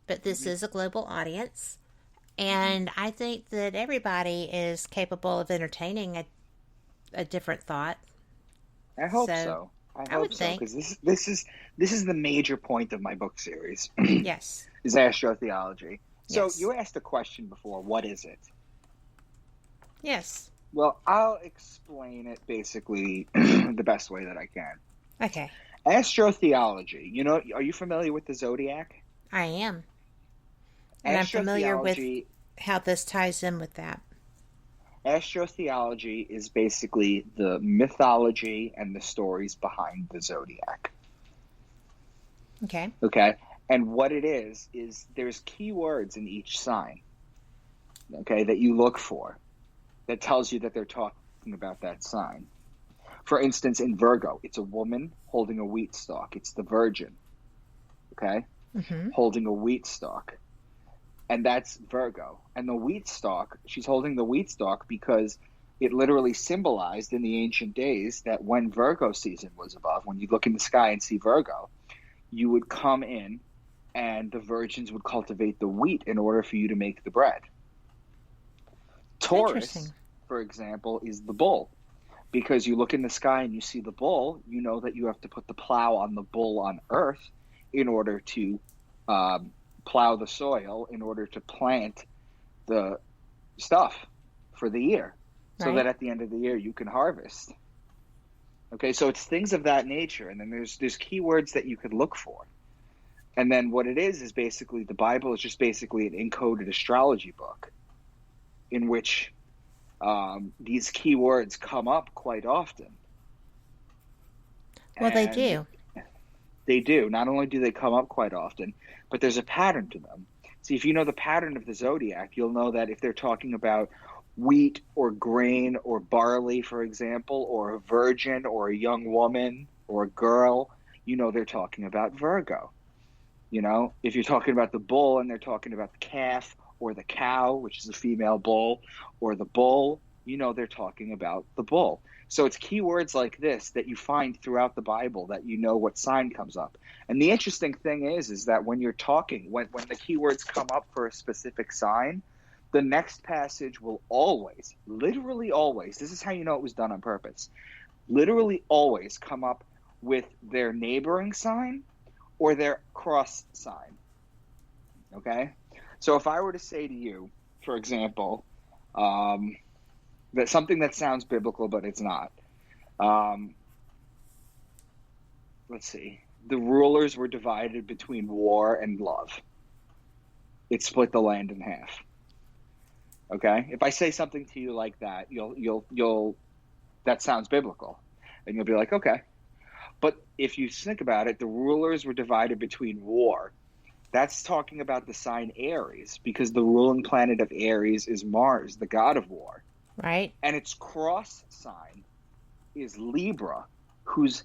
Speaker 1: But this is a global audience, and I think that everybody is capable of entertaining a different thought.
Speaker 11: I hope so. I hope so, because this is the major point of my book series.
Speaker 1: Yes,
Speaker 11: is astrotheology. So
Speaker 1: yes.
Speaker 11: You asked a question before. What is it?
Speaker 1: Yes.
Speaker 11: Well, I'll explain it basically the best way that I can.
Speaker 1: Okay.
Speaker 11: Astrotheology. You know, are you familiar with the zodiac?
Speaker 1: I am. And I'm familiar with how this ties in with that.
Speaker 11: Astrotheology is basically the mythology and the stories behind the zodiac.
Speaker 1: Okay.
Speaker 11: Okay. And what it is there's keywords in each sign, okay, that you look for that tells you that they're talking about that sign. For instance, in Virgo, it's a woman holding a wheat stalk. It's the Virgin, okay, holding a wheat stalk. And that's Virgo. And the wheat stalk, she's holding the wheat stalk because it literally symbolized in the ancient days that when Virgo season was above, when you look in the sky and see Virgo, you would come in and the virgins would cultivate the wheat in order for you to make the bread. Taurus, for example, is the bull. Because you look in the sky and you see the bull, you know that you have to put the plow on the bull on earth in order to plow the soil, in order to plant the stuff for the year, so that at the end of the year you can harvest. Okay, so it's things of that nature, and then there's keywords that you could look for. And then what it is basically the Bible is just basically an encoded astrology book in which these keywords come up quite often.
Speaker 1: Well, they do.
Speaker 11: They do. Not only do they come up quite often, but there's a pattern to them. See, if you know the pattern of the zodiac, you'll know that if they're talking about wheat or grain or barley, for example, or a virgin or a young woman or a girl, you know they're talking about Virgo. You know, if you're talking about the bull and they're talking about the calf or the cow, which is a female bull, or the bull, you know they're talking about the bull. So it's keywords like this that you find throughout the Bible that you know what sign comes up. And the interesting thing is that when you're talking, when the keywords come up for a specific sign, the next passage will always, literally always, this is how you know it was done on purpose, literally always come up with their neighboring sign or their cross sign. Okay? So if I were to say to you, for example, that something that sounds biblical, but it's not. Let's see. The rulers were divided between war and love. It split the land in half. Okay? If I say something to you like that, you'll that sounds biblical. And you'll be like, okay. But if you think about it, the rulers were divided between war. That's talking about the sign Aries, because the ruling planet of Aries is Mars, the god of war.
Speaker 1: Right.
Speaker 11: And its cross sign is Libra, whose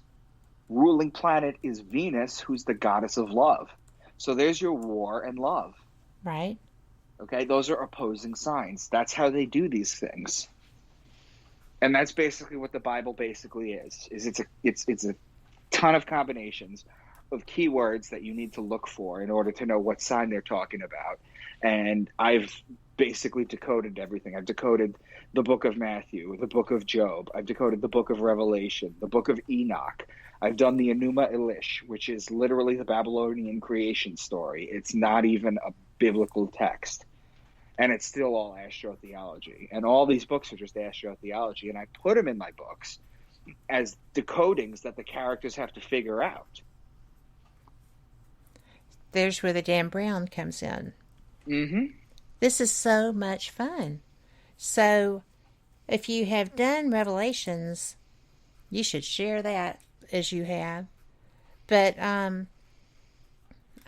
Speaker 11: ruling planet is Venus, who's the goddess of love. So there's your war and love.
Speaker 1: Right.
Speaker 11: Okay, those are opposing signs. That's how they do these things. And that's basically what the Bible basically is it's a ton of combinations of keywords that you need to look for in order to know what sign they're talking about. And I've basically decoded everything. I've decoded the book of Matthew, the book of Job. I've decoded the book of Revelation, the book of Enoch. I've done the Enuma Elish, which is literally the Babylonian creation story. It's not even a biblical text. And it's still all astrotheology. And all these books are just astrotheology. And I put them in my books as decodings that the characters have to figure out.
Speaker 1: There's where the Dan Brown comes in.
Speaker 11: Mm-hmm.
Speaker 1: This is so much fun. So, if you have done Revelations, you should share that as you have. But, I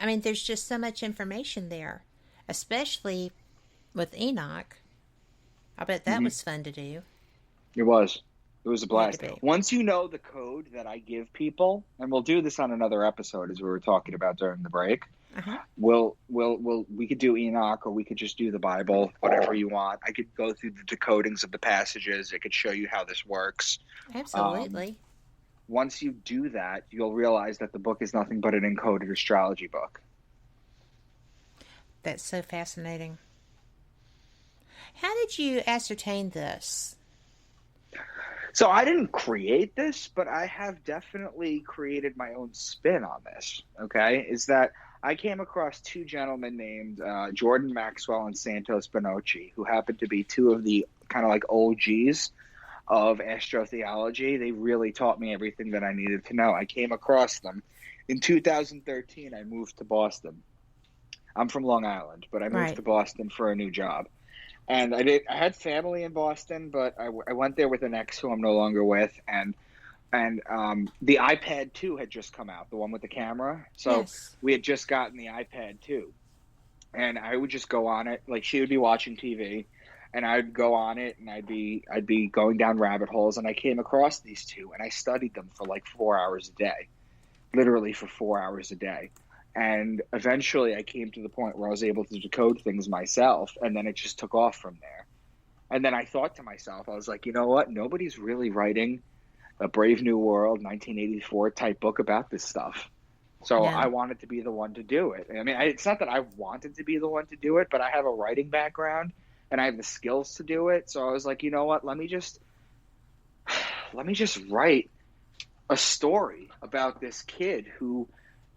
Speaker 1: mean, there's just so much information there. especially with Enoch. I bet that was fun to do.
Speaker 11: It was. It was a blast.
Speaker 1: Had to be.
Speaker 11: Once you know the code that I give people, and we'll do this on another episode as we were talking about during the break. We could do Enoch, or we could just do the Bible, whatever you want. I could go through the decodings of the passages. I could show you how this works.
Speaker 1: Absolutely.
Speaker 11: Once you do that, you'll realize that the book is nothing but an encoded astrology book.
Speaker 1: That's so fascinating. How did you ascertain this?
Speaker 11: So I didn't create this, but I have definitely created my own spin on this, okay? Is that I came across two gentlemen named Jordan Maxwell and Santos Bonocci, who happened to be two of the kind of like OGs of astrotheology. They really taught me everything that I needed to know. I came across them. In 2013, I moved to Boston. I'm from Long Island, but I moved to Boston for a new job. And I had family in Boston, but I went there with an ex who I'm no longer with, and the iPad 2 had just come out, the one with the camera. So we had just gotten the iPad 2, and I would just go on it. Like, she would be watching TV, and I'd go on it, and I'd be going down rabbit holes, and I came across these two, and I studied them for like 4 hours a day, literally for 4 hours a day. And eventually I came to the point where I was able to decode things myself, and then it just took off from there. And then I thought to myself, I was like, you know what? Nobody's really writing a Brave New World 1984 type book about this stuff. So I wanted to be the one to do it. I mean, it's not that I wanted to be the one to do it, but I have a writing background and I have the skills to do it. So I was like, you know what? Let me just write a story about this kid who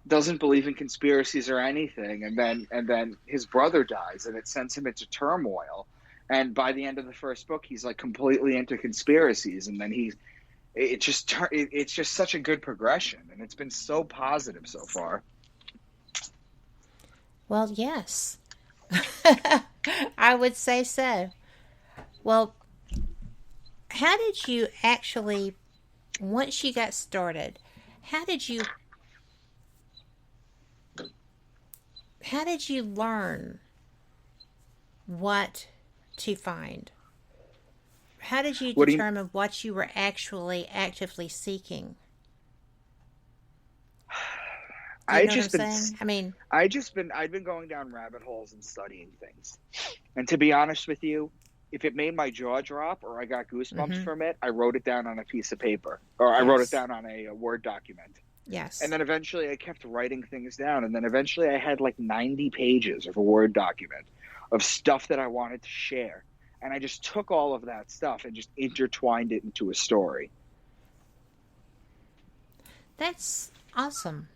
Speaker 11: doesn't believe in conspiracies or anything, and then his brother dies, and it sends him into turmoil. And by the end of the first book, he's like completely into conspiracies, and then it's just such a good progression, and it's been so positive so far.
Speaker 1: Well, yes, I would say so. Well, how did you actually, once you got started, how did you learn what to find? How did you determine what you were actually actively seeking? I've been going down rabbit holes and studying things. And to be honest with you, if it made my jaw drop or I got goosebumps from it, I wrote it down on a piece of paper, or I wrote it down on a Word document. Yes.
Speaker 11: And then eventually I kept writing things down. And then eventually I had like 90 pages of a Word document of stuff that I wanted to share. And I just took all of that stuff and just intertwined it into a story.
Speaker 1: That's awesome.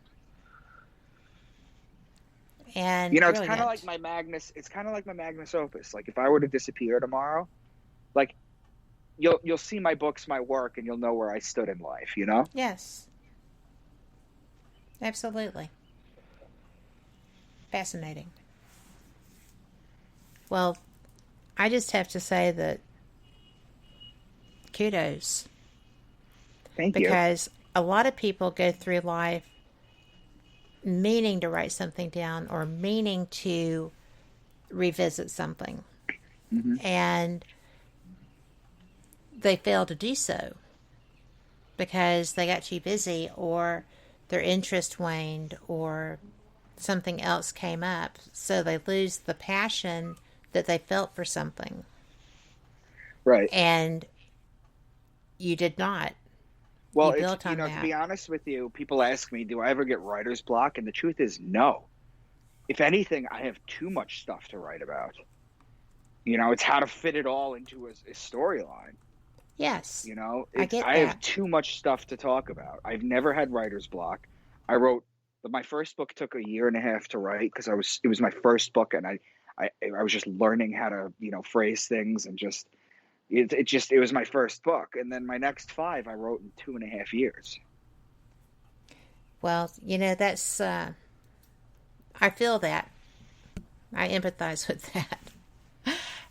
Speaker 1: And
Speaker 11: you know, it's kind of like my Magnus. It's kind of like my Magnus opus. Like if I were to disappear tomorrow, like you'll see my books, my work, and you'll know where I stood in life. You know?
Speaker 1: Yes. Absolutely. Fascinating. Well, I just have to say that kudos.
Speaker 11: Thank you.
Speaker 1: Because a lot of people go through life meaning to write something down or meaning to revisit something. And they fail to do so because they got too busy, or their interest waned, or something else came up. So they lose the passion that they felt for something.
Speaker 11: Right.
Speaker 1: And you did not.
Speaker 11: Well,
Speaker 1: to
Speaker 11: be honest with you, people ask me, do I ever get writer's block? And the truth is no. If anything, I have too much stuff to write about. You know, it's how to fit it all into a storyline.
Speaker 1: Yes.
Speaker 11: You know,
Speaker 1: I
Speaker 11: have too much stuff to talk about. I've never had writer's block. My first book took 1.5 years to write because it was my first book, and I was just learning how to, phrase things, and just it was my first book. And then my next 5 I wrote in 2.5 years.
Speaker 1: Well, that's I feel that. I empathize with that.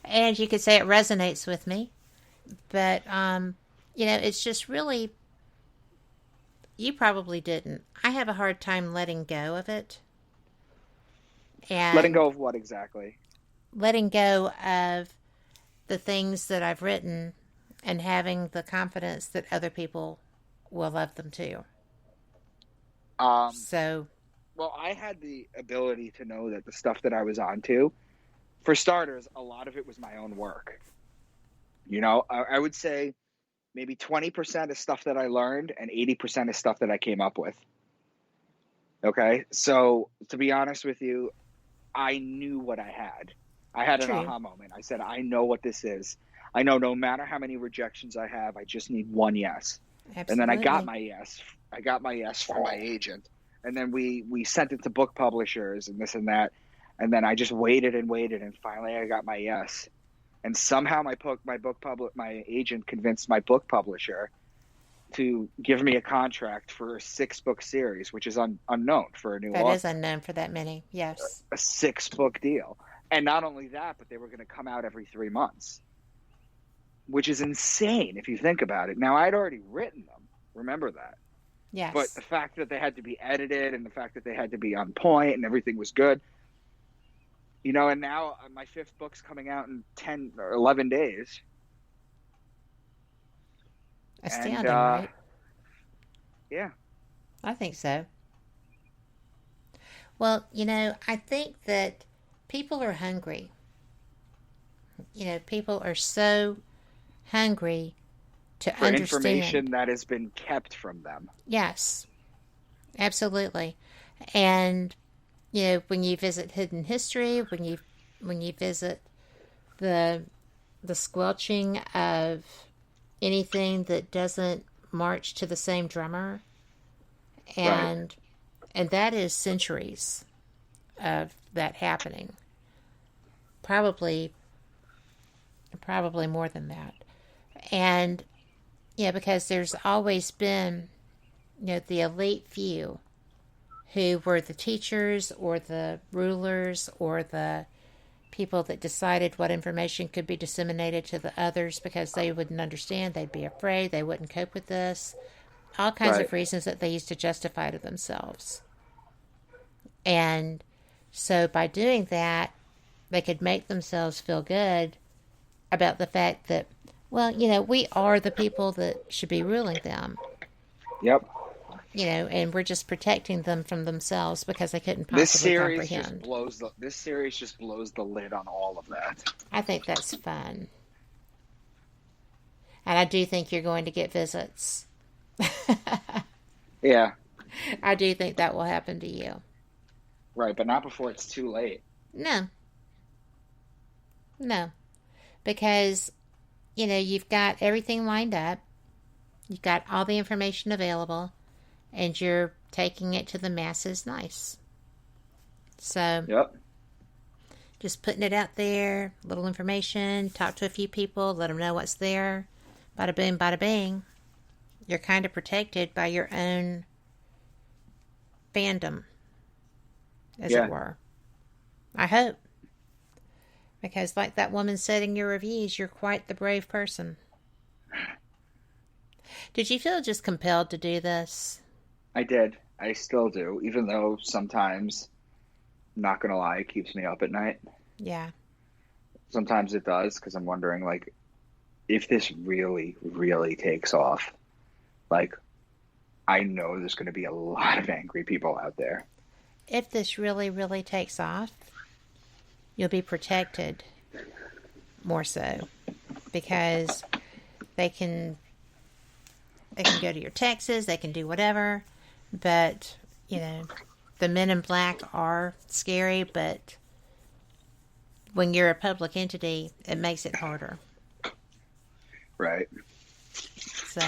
Speaker 1: And you could say it resonates with me. But, it's just really, you probably didn't. I have a hard time letting go of it. And
Speaker 11: letting go of what exactly?
Speaker 1: Letting go of the things that I've written and having the confidence that other people will love them too.
Speaker 11: Well, I had the ability to know that the stuff that I was onto, for starters, a lot of it was my own work. You know, I would say maybe 20% is stuff that I learned and 80% is stuff that I came up with. Okay? So, to be honest with you, I knew what I had. I had an aha moment. I said, I know what this is. I know no matter how many rejections I have, I just need one yes. Absolutely. And then I got my yes. I got my yes from my agent. And then we sent it to book publishers and this and that. And then I just waited and waited, and finally I got my yes. And somehow my agent convinced my book publisher to give me a contract for a 6-book series, which is unknown for a new author.
Speaker 1: That is unknown for that many, yes.
Speaker 11: A 6-book deal. And not only that, but they were going to come out every 3 months, which is insane if you think about it. Now, I'd already written them. Remember that.
Speaker 1: Yes.
Speaker 11: But the fact that they had to be edited and the fact that they had to be on point and everything was good, you know, and now my 5th book's coming out in 10 or 11 days.
Speaker 1: Astounding, right?
Speaker 11: Yeah.
Speaker 1: I think so. Well, you know, I think that people are hungry. You know, people are so hungry
Speaker 11: for information that has been kept from them.
Speaker 1: Yes, absolutely. And you know, when you visit hidden history, when you visit the squelching of anything that doesn't march to the same drummer, and that is centuries of that happening. Probably more than that. And yeah, because there's always been, you know, the elite few who were the teachers or the rulers or the people that decided what information could be disseminated to the others because they wouldn't understand, they'd be afraid, they wouldn't cope with this. All kinds of reasons that they used to justify to themselves. And so by doing that, they could make themselves feel good about the fact that, well, you know, we are the people that should be ruling them.
Speaker 11: Yep.
Speaker 1: You know, and we're just protecting them from themselves because they couldn't possibly comprehend.
Speaker 11: This series just blows the lid on all of that.
Speaker 1: I think that's fun. And I do think you're going to get visits.
Speaker 11: Yeah.
Speaker 1: I do think that will happen to you.
Speaker 11: Right, but not before it's too late.
Speaker 1: No. Because, you know, you've got everything lined up. You've got all the information available. And you're taking it to the masses nice. So,
Speaker 11: yep.
Speaker 1: Just putting it out there, little information, talk to a few people, let them know what's there. Bada boom, bada bing. You're kind of protected by your own fandom, as it were. I hope. Because like that woman said in your reviews, you're quite the brave person. Did you feel just compelled to do this?
Speaker 11: I did. I still do, even though sometimes, not going to lie, it keeps me up at night.
Speaker 1: Yeah.
Speaker 11: Sometimes it does, because I'm wondering, like, if this really, really takes off, like, I know there's going to be a lot of angry people out there.
Speaker 1: If this really, really takes off, you'll be protected more so, because they can go to your taxes, they can do whatever. But, you know, the men in black are scary, but when you're a public entity, it makes it harder.
Speaker 11: Right.
Speaker 1: So,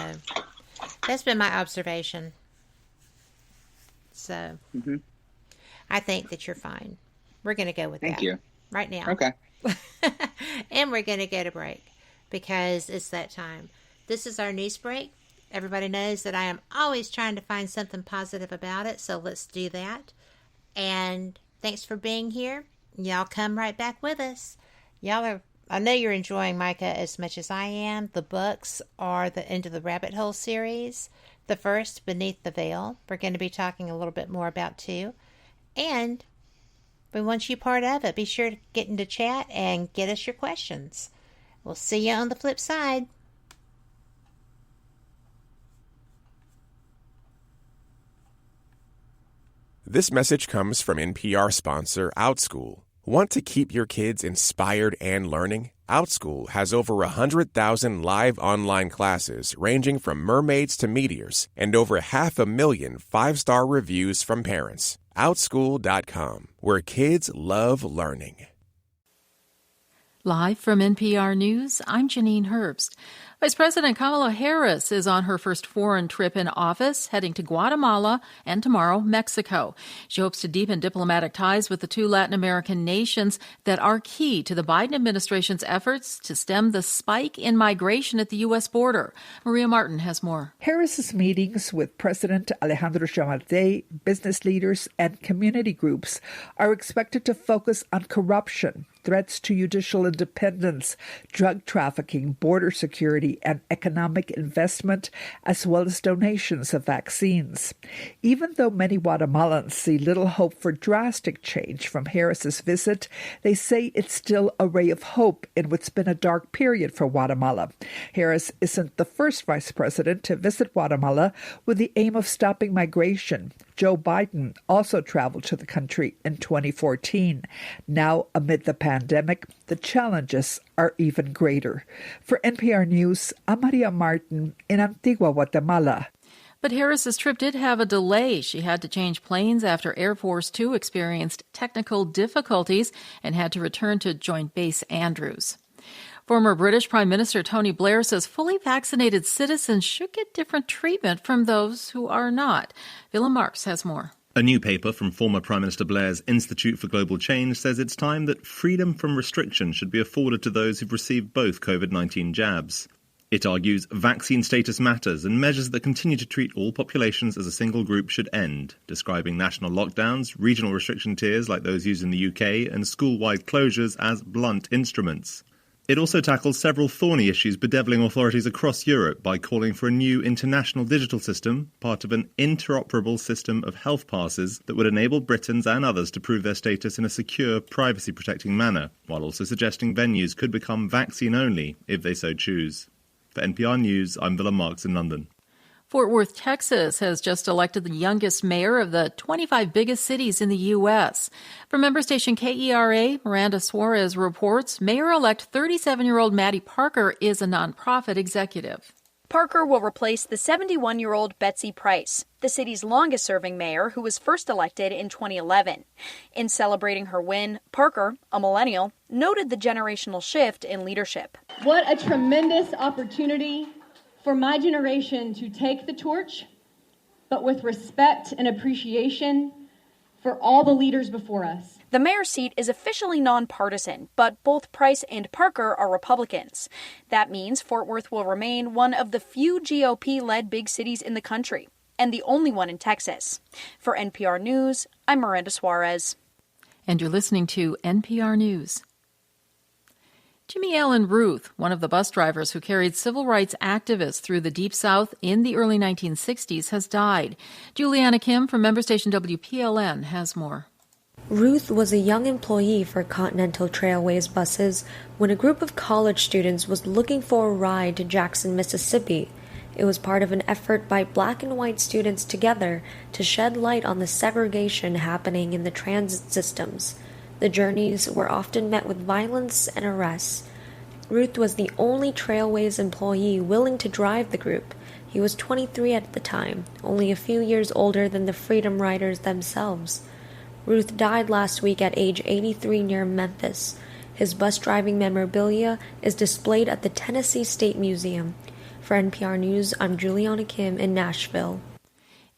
Speaker 1: that's been my observation. So, I think that you're fine. We're going to go with that.
Speaker 11: Thank you.
Speaker 1: Right now.
Speaker 11: Okay.
Speaker 1: And we're going to go to break because it's that time. This is our news break. Everybody knows that I am always trying to find something positive about it, so let's do that. And thanks for being here. Y'all come right back with us. I know you're enjoying Micah as much as I am. The books are the Into the Rabbitt Hole series. The first, Beneath the Veil, we're going to be talking a little bit more about too. And We want you part of it. Be sure to get into chat and get us your questions. We'll see you on the flip side.
Speaker 15: This message comes from NPR sponsor OutSchool. Want to keep your kids inspired and learning? OutSchool has over 100,000 live online classes ranging from mermaids to meteors and over 500,000 five-star reviews from parents. OutSchool.com, where kids love learning.
Speaker 16: Live from NPR News, I'm Janine Herbst. Vice President Kamala Harris is on her first foreign trip in office, heading to Guatemala and tomorrow, Mexico. She hopes to deepen diplomatic ties with the two Latin American nations that are key to the Biden administration's efforts to stem the spike in migration at the U.S. border. Maria Martin has more.
Speaker 17: Harris's meetings with President Alejandro Yamatei, business leaders, and community groups are expected to focus on corruption, threats to judicial independence, drug trafficking, border security, and economic investment, as well as donations of vaccines. Even though many Guatemalans see little hope for drastic change from Harris's visit, they say it's still a ray of hope in what's been a dark period for Guatemala. Harris isn't the first vice president to visit Guatemala with the aim of stopping migration. Joe Biden also traveled to the country in 2014. Now, amid the pandemic, the challenges are even greater. For NPR News, I'm Maria Martin in Antigua, Guatemala.
Speaker 16: But Harris's trip did have a delay. She had to change planes after Air Force Two experienced technical difficulties and had to return to Joint Base Andrews. Former British Prime Minister Tony Blair says fully vaccinated citizens should get different treatment from those who are not. Willem Marks has more.
Speaker 18: A new paper from former Prime Minister Blair's Institute for Global Change says it's time that freedom from restriction should be afforded to those who've received both COVID-19 jabs. It argues vaccine status matters and measures that continue to treat all populations as a single group should end, describing national lockdowns, regional restriction tiers like those used in the UK, and school-wide closures as blunt instruments. It also tackles several thorny issues bedeviling authorities across Europe by calling for a new international digital system, part of an interoperable system of health passes that would enable Britons and others to prove their status in a secure, privacy-protecting manner, while also suggesting venues could become vaccine-only if they so choose. For NPR News, I'm Willem Marks in London.
Speaker 16: Fort Worth, Texas has just elected the youngest mayor of the 25 biggest cities in the U.S. From member station KERA, Miranda Suarez reports Mayor-elect 37-year-old Maddie Parker is a nonprofit executive.
Speaker 19: Parker will replace the 71-year-old Betsy Price, the city's longest-serving mayor who was first elected in 2011. In celebrating her win, Parker, a millennial, noted the generational shift in leadership.
Speaker 20: What a tremendous opportunity for my generation to take the torch, but with respect and appreciation for all the leaders before us.
Speaker 19: The mayor's seat is officially nonpartisan, but both Price and Parker are Republicans. That means Fort Worth will remain one of the few GOP-led big cities in the country, and the only one in Texas. For NPR News, I'm Miranda Suarez.
Speaker 16: And you're listening to NPR News. Jimmy Allen Ruth, one of the bus drivers who carried civil rights activists through the Deep South in the early 1960s, has died. Juliana Kim from member station WPLN has more.
Speaker 21: Ruth was a young employee for Continental Trailways buses when a group of college students was looking for a ride to Jackson, Mississippi. It was part of an effort by black and white students together to shed light on the segregation happening in the transit systems. The journeys were often met with violence and arrests. Ruth was the only Trailways employee willing to drive the group. He was 23 at the time, only a few years older than the Freedom Riders themselves. Ruth died last week at age 83 near Memphis. His bus driving memorabilia is displayed at the Tennessee State Museum. For NPR News, I'm Juliana Kim in Nashville.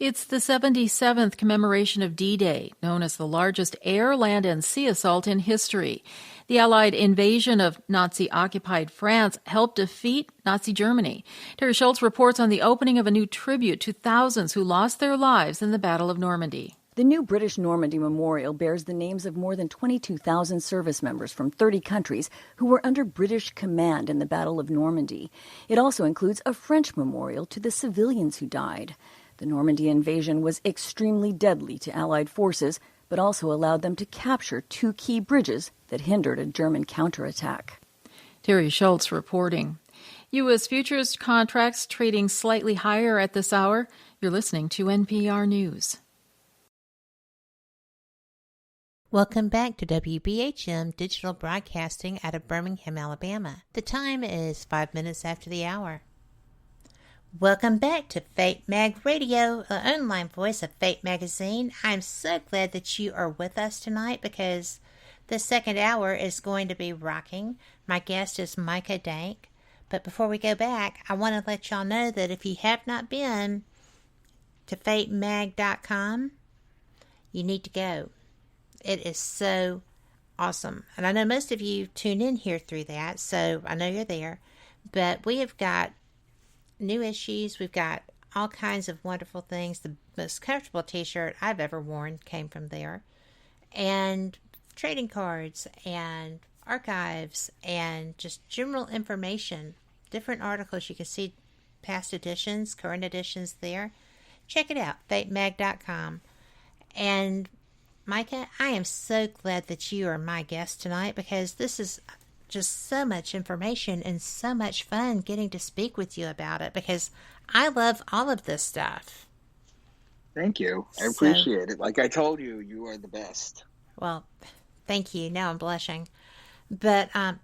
Speaker 16: It's the 77th commemoration of D-Day, known as the largest air, land, and sea assault in history. The Allied invasion of Nazi-occupied France helped defeat Nazi Germany. Terry Schultz reports on the opening of a new tribute to thousands who lost their lives in the Battle of Normandy.
Speaker 22: The new British Normandy Memorial bears the names of more than 22,000 service members from 30 countries who were under British command in the Battle of Normandy. It also includes a French memorial to the civilians who died. The Normandy invasion was extremely deadly to Allied forces, but also allowed them to capture 2 key bridges that hindered a German counterattack.
Speaker 16: Terry Schultz reporting. U.S. futures contracts trading slightly higher at this hour. You're listening to NPR News.
Speaker 1: Welcome back to WBHM Digital Broadcasting out of Birmingham, Alabama. The time is 5 minutes after the hour. Welcome back to Fate Mag Radio, the online voice of Fate Magazine. I'm so glad that you are with us tonight because the second hour is going to be rocking. My guest is Micah Dank. But before we go back, I want to let y'all know that if you have not been to fatemag.com, you need to go. It is so awesome. And I know most of you tune in here through that, so I know you're there. But we have got new issues. We've got all kinds of wonderful things. The most comfortable t-shirt I've ever worn came from there. And trading cards and archives and just general information. Different articles. You can see past editions, current editions there. Check it out, fatemag.com. And Micah, I am so glad that you are my guest tonight because this is just so much information and so much fun getting to speak with you about it because I love all of this stuff.
Speaker 11: Thank you. I appreciate it. Like I told you, you are the best.
Speaker 1: Well, thank you. Now I'm blushing. But I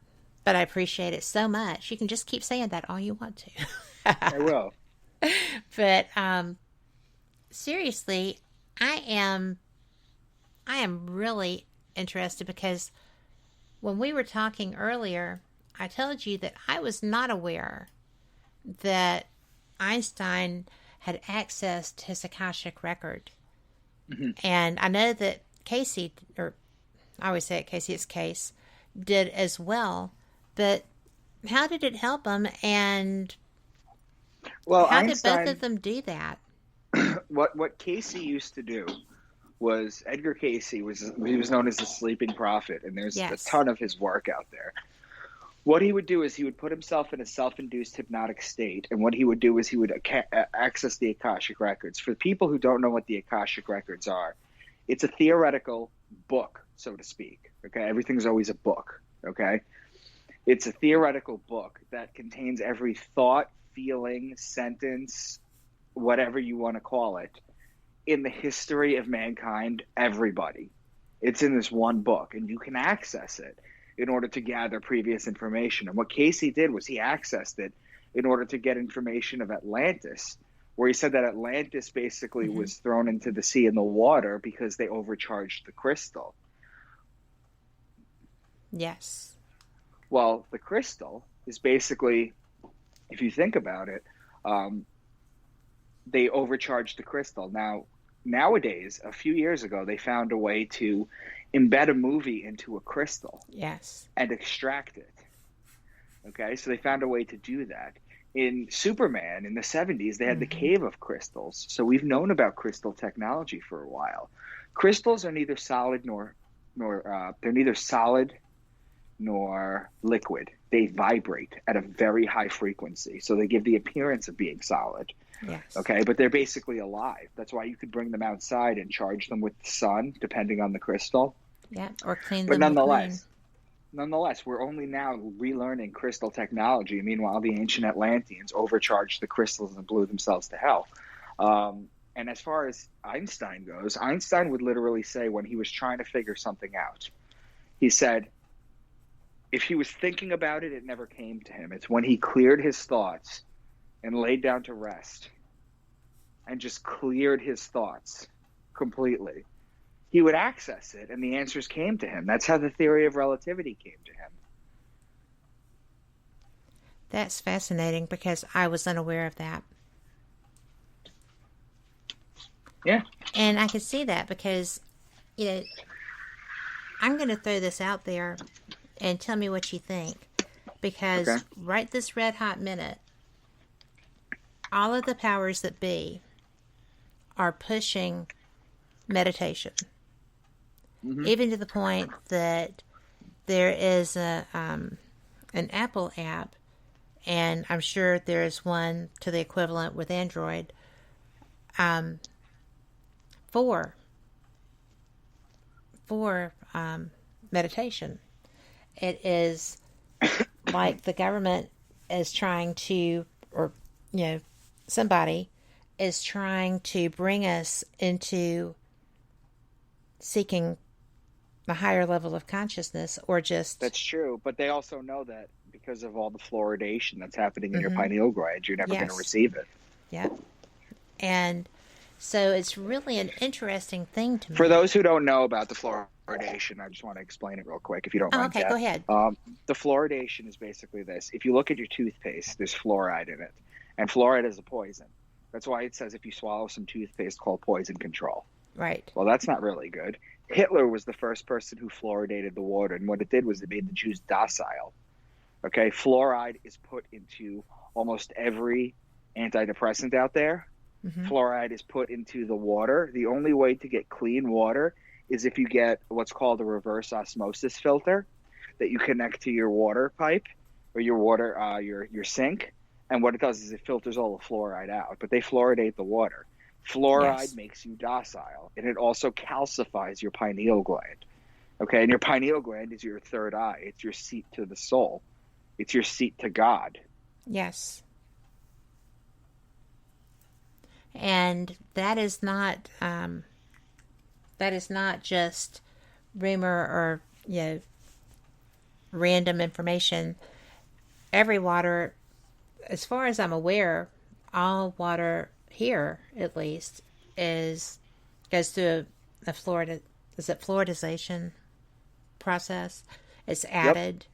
Speaker 1: appreciate it so much. You can just keep saying that all you want to.
Speaker 11: I will.
Speaker 1: But seriously, I am really interested because when we were talking earlier, I told you that I was not aware that Einstein had accessed his Akashic record. Mm-hmm. And I know that Casey, or I always say it Casey, it's Case, did as well. But how did it help him? And how
Speaker 11: Einstein,
Speaker 1: did both of them do that?
Speaker 11: What Casey used to do was Edgar Cayce he was known as the sleeping prophet, and there's a ton of his work out there. What he would do is he would put himself in a self-induced hypnotic state, and what he would do is he would access the Akashic records. For people who don't know what the Akashic records are, it's a theoretical book, so to speak. Okay, everything's always a book. Okay, it's a theoretical book that contains every thought, feeling, sentence, whatever you want to call it, in the history of mankind, everybody. It's in this one book, and you can access it in order to gather previous information. And what Casey did was he accessed it in order to get information of Atlantis, where he said that Atlantis basically was thrown into the sea and the water because they overcharged the crystal.
Speaker 1: Yes.
Speaker 11: Well, the crystal is basically, if you think about it, they overcharged the crystal. Now, nowadays, a few years ago, they found a way to embed a movie into a crystal.
Speaker 1: Yes.
Speaker 11: And extract it. Okay, so they found a way to do that. In Superman, in the 70s, they had the Cave of Crystals. So we've known about crystal technology for a while. Crystals are neither solid nor liquid. They vibrate at a very high frequency, so they give the appearance of being solid.
Speaker 1: Yes.
Speaker 11: Okay, but they're basically alive. That's why you could bring them outside and charge them with the sun, depending on the crystal.
Speaker 1: Yeah, or clean
Speaker 11: them.
Speaker 1: But
Speaker 11: nonetheless, we're only now relearning crystal technology. Meanwhile, the ancient Atlanteans overcharged the crystals and blew themselves to hell. And as far as Einstein goes, Einstein would literally say when he was trying to figure something out, he said, if he was thinking about it, it never came to him. It's when he cleared his thoughts and laid down to rest and just cleared his thoughts completely, he would access it and the answers came to him. That's how the theory of relativity came to him.
Speaker 1: That's fascinating because I was unaware of that.
Speaker 11: Yeah.
Speaker 1: And I can see that because, I'm going to throw this out there and tell me what you think. Because right this red hot minute, all of the powers that be are pushing meditation. Even to the point that there is an Apple app, and I'm sure there is one to the equivalent with Android, for for meditation. It is like the government is trying to, or, somebody is trying to bring us into seeking a higher level of consciousness, or just...
Speaker 11: That's true, but they also know that because of all the fluoridation that's happening in your pineal gland, you're never going to receive it.
Speaker 1: Yeah. And so it's really an interesting thing to me.
Speaker 11: For those who don't know about the fluoridation, I just want to explain it real quick, if you don't mind.
Speaker 1: Okay, go ahead.
Speaker 11: The fluoridation is basically this. If you look at your toothpaste, there's fluoride in it. And fluoride is a poison. That's why it says if you swallow some toothpaste, call poison control.
Speaker 1: Right.
Speaker 11: Well, that's not really good. Hitler was the first person who fluoridated the water. And what it did was it made the Jews docile. Okay, fluoride is put into almost every antidepressant out there. Fluoride is put into the water. The only way to get clean water is if you get what's called a reverse osmosis filter that you connect to your water pipe or your water, your sink. And what it does is it filters all the fluoride out. But they fluoridate the water. Fluoride makes you docile, and it also calcifies your pineal gland. Okay, and your pineal gland is your third eye. It's your seat to the soul. It's your seat to God.
Speaker 1: Yes. And that is not just rumor or random information. Every water, as far as I'm aware, all water here at least goes through a fluoridization process. It's added,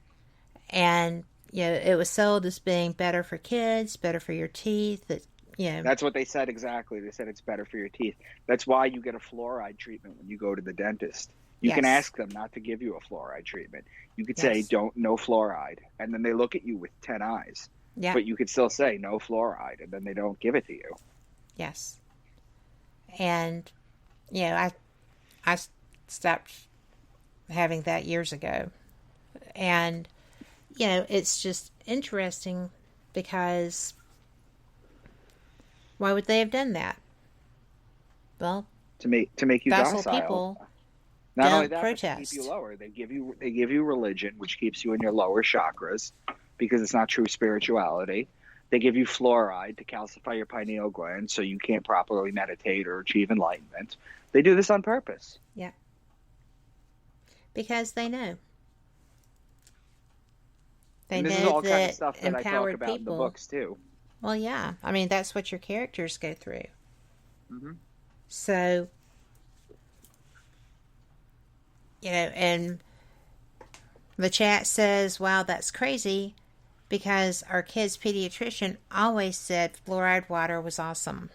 Speaker 1: and it was sold as being better for kids, better for your teeth.
Speaker 11: That's what they said exactly. They said it's better for your teeth. That's why you get a fluoride treatment when you go to the dentist. You can ask them not to give you a fluoride treatment. You could say, no fluoride. And then they look at you with 10 eyes. Yeah. But you could still say no fluoride, and then they don't give it to you.
Speaker 1: Yes. And, I stopped having that years ago. And, it's just interesting because... why would they have done that? Well,
Speaker 11: to make you docile.
Speaker 1: People
Speaker 11: Not only that,
Speaker 1: protest.
Speaker 11: But to keep you lower. They give you religion, which keeps you in your lower chakras, because it's not true spirituality. They give you fluoride to calcify your pineal gland, so you can't properly meditate or achieve enlightenment. They do this on purpose.
Speaker 1: Yeah, because they know.
Speaker 11: And this is all kind of stuff that I talk about in the books too.
Speaker 1: Well, yeah. I mean, that's what your characters go through.
Speaker 11: Mm-hmm.
Speaker 1: So, and the chat says, wow, that's crazy, because our kid's pediatrician always said fluoride water was awesome.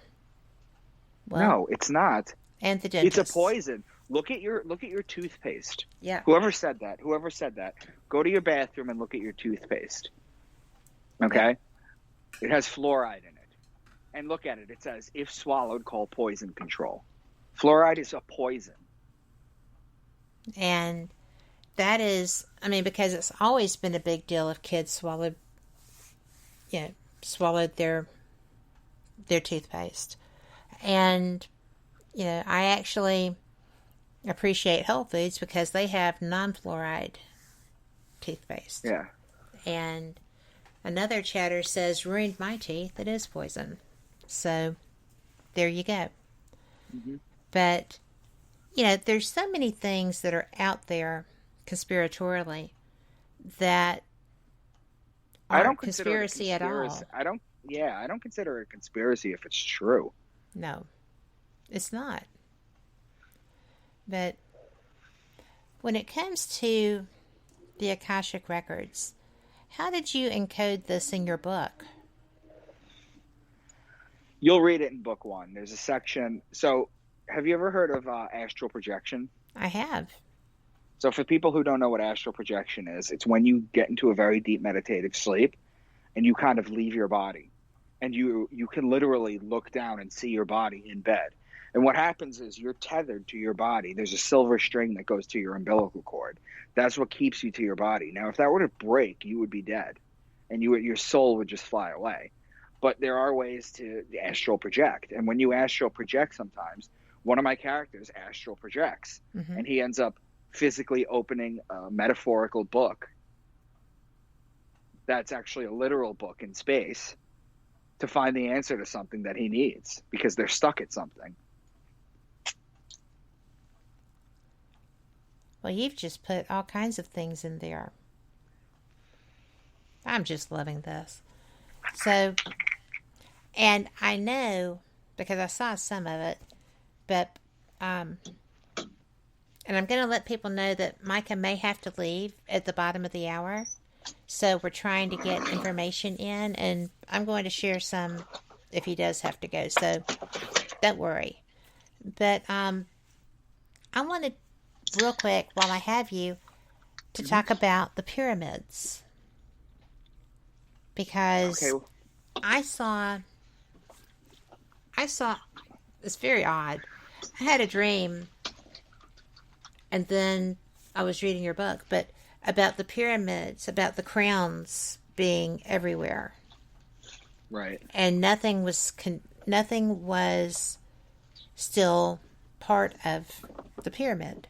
Speaker 11: Well, no, it's not.
Speaker 1: And the dentist.
Speaker 11: It's a poison. Look at your toothpaste.
Speaker 1: Yeah.
Speaker 11: Whoever said that, go to your bathroom and look at your toothpaste. Okay? Yeah. It has fluoride in it. And look at it. It says, if swallowed, call poison control. Fluoride is a poison.
Speaker 1: And that is, because it's always been a big deal if kids swallowed their toothpaste. And, I actually appreciate Whole Foods because they have non-fluoride toothpaste.
Speaker 11: Yeah.
Speaker 1: And another chatter says, ruined my teeth. It is poison. So, there you go.
Speaker 11: Mm-hmm.
Speaker 1: But, there's so many things that are out there conspiratorially that aren't conspiracy at all.
Speaker 11: I don't consider it a conspiracy if it's true.
Speaker 1: No, it's not. But when it comes to the Akashic Records, how did you encode this in your book?
Speaker 11: You'll read it in book 1. There's a section. So, have you ever heard of astral projection?
Speaker 1: I have.
Speaker 11: So, for people who don't know what astral projection is, it's when you get into a very deep meditative sleep and you kind of leave your body. And you can literally look down and see your body in bed. And what happens is you're tethered to your body. There's a silver string that goes to your umbilical cord. That's what keeps you to your body. Now, if that were to break, you would be dead. And your soul would just fly away. But there are ways to astral project. And when you astral project sometimes, one of my characters astral projects. Mm-hmm. And he ends up physically opening a metaphorical book that's actually a literal book in space to find the answer to something that he needs because they're stuck at something.
Speaker 1: Well, you've just put all kinds of things in there. I'm just loving this. So, and I know, because I saw some of it, but, and I'm going to let people know that Micah may have to leave at the bottom of the hour. So we're trying to get information in, and I'm going to share some if he does have to go. So don't worry. But I wanted, real quick, while I have you, to talk about the pyramids. Because I saw, it's very odd. I had a dream, and then I was reading your book, but about the pyramids, about the crowns being everywhere.
Speaker 11: Right.
Speaker 1: And nothing was still part of the pyramid.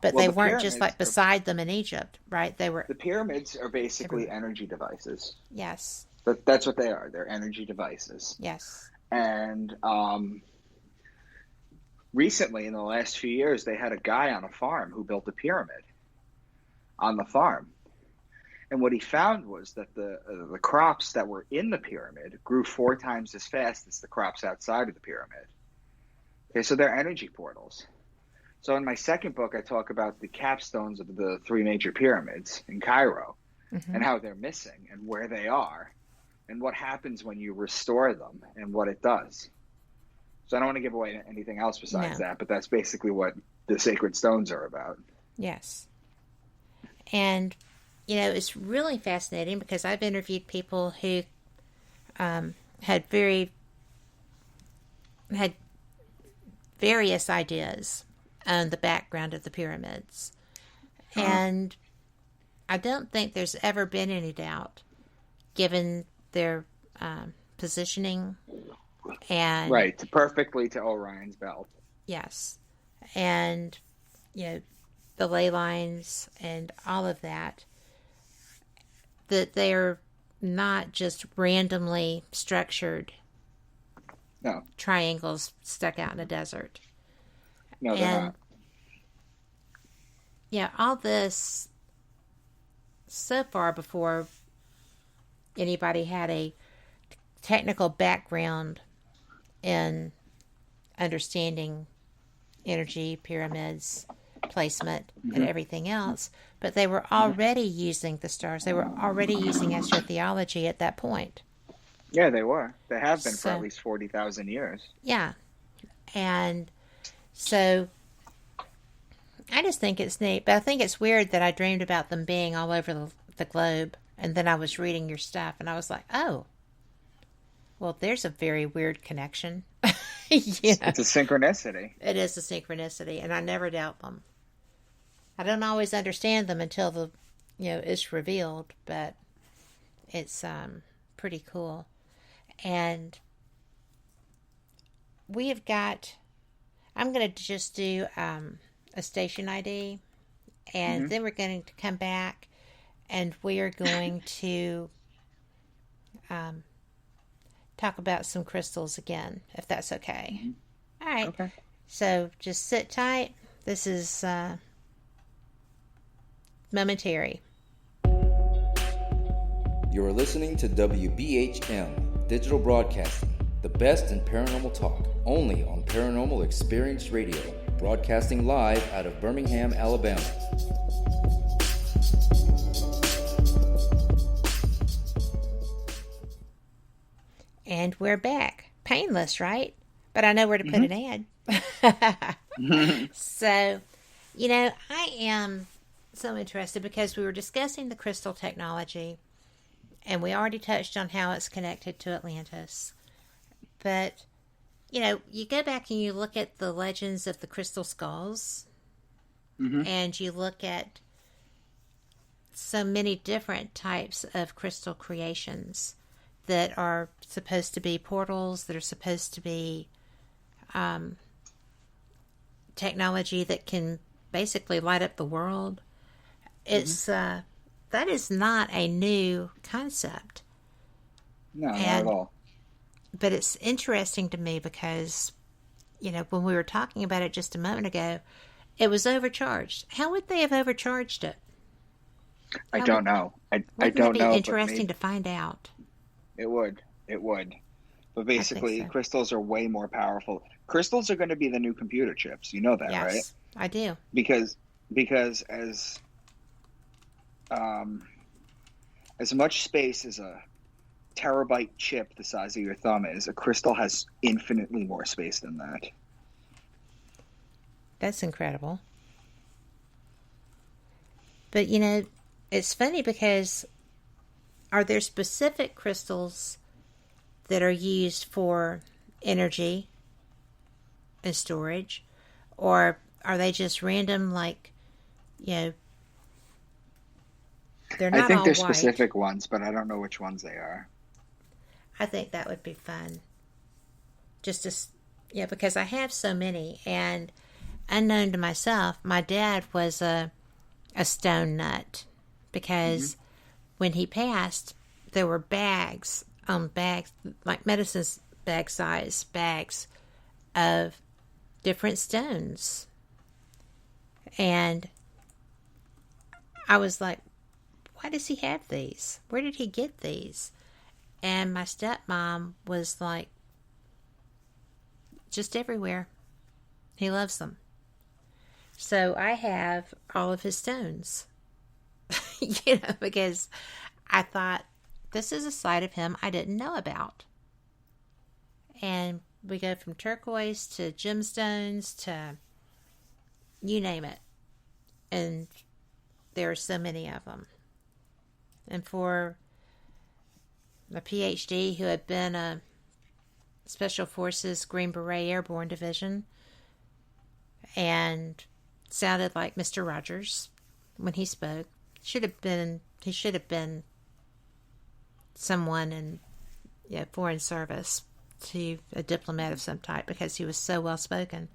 Speaker 1: But they weren't just like beside them in Egypt, right? They were.
Speaker 11: The pyramids are basically energy devices.
Speaker 1: Yes.
Speaker 11: That's what they are. They're energy devices.
Speaker 1: Yes.
Speaker 11: And recently, in the last few years, they had a guy on a farm who built a pyramid on the farm. And what he found was that the crops that were in the pyramid grew 4 times as fast as the crops outside of the pyramid. Okay, so they're energy portals. So in my second book, I talk about the capstones of the 3 major pyramids in Cairo and how they're missing and where they are and what happens when you restore them and what it does. So I don't want to give away anything else besides that, but that's basically what the sacred stones are about.
Speaker 1: Yes. And, you know, it's really fascinating because I've interviewed people who had various ideas on the background of the pyramids. And I don't think there's ever been any doubt, given their positioning and
Speaker 11: right, perfectly to Orion's belt.
Speaker 1: Yes. And, you know, the ley lines and all of that, that they're not just randomly structured triangles stuck out in a desert.
Speaker 11: No, they're not.
Speaker 1: Yeah, all this, so far before anybody had a technical background in understanding energy, pyramids, placement, and everything else, but they were already using the stars. They were already using astrotheology at that point.
Speaker 11: Yeah, they were. They have been for at least 40,000 years.
Speaker 1: Yeah. And so I just think it's neat, but I think it's weird that I dreamed about them being all over the globe, and then I was reading your stuff, and I was like, oh, well, there's a very weird connection.
Speaker 11: It's a synchronicity.
Speaker 1: It is a synchronicity, and I never doubt them. I don't always understand them until it's revealed, but it's pretty cool. And we have got, I'm going to just do a station ID, and then we're going to come back, and we are going to talk about some crystals again, if that's okay. All right.
Speaker 11: Okay.
Speaker 1: So just sit tight. This is momentary.
Speaker 13: You're listening to WBHM Digital Broadcasting, the best in paranormal talk, only on Paranormal Experience Radio, broadcasting live out of Birmingham, Alabama.
Speaker 1: And we're back. Painless, right? But I know where to put an ad. So, I am so interested because we were discussing the crystal technology, and we already touched on how it's connected to Atlantis. But, you go back and you look at the legends of the crystal skulls, and you look at so many different types of crystal creations that are supposed to be portals, that are supposed to be technology that can basically light up the world. It's that is not a new concept.
Speaker 11: No, not at all.
Speaker 1: But it's interesting to me because, when we were talking about it just a moment ago, it was overcharged. How would they have overcharged it?
Speaker 11: I don't know. I don't know.
Speaker 1: Wouldn't it be interesting to find out?
Speaker 11: It would. But basically, crystals are way more powerful. Crystals are going to be the new computer chips. You know that,
Speaker 1: yes,
Speaker 11: right?
Speaker 1: I do.
Speaker 11: Because as much space as a terabyte chip the size of your thumb is, a crystal has infinitely more space than that.
Speaker 1: That's incredible. But, it's funny because are there specific crystals that are used for energy and storage? Or are they just random, they're not all
Speaker 11: I think there's
Speaker 1: white.
Speaker 11: specific ones, but I don't know which ones they are.
Speaker 1: I think that would be fun. Because I have so many, and unknown to myself, my dad was a stone nut, because when he passed, there were bags, like medicine bag size bags of different stones. And I was like, why does he have these? Where did he get these? And my stepmom was like, just everywhere. He loves them. So I have all of his stones. Because I thought, this is a side of him I didn't know about. And we go from turquoise to gemstones to you name it. And there are so many of them. And for a PhD who had been a Special Forces Green Beret Airborne Division and sounded like Mr. Rogers when he spoke, he should have been someone in foreign service, to a diplomat of some type, because he was so well spoken.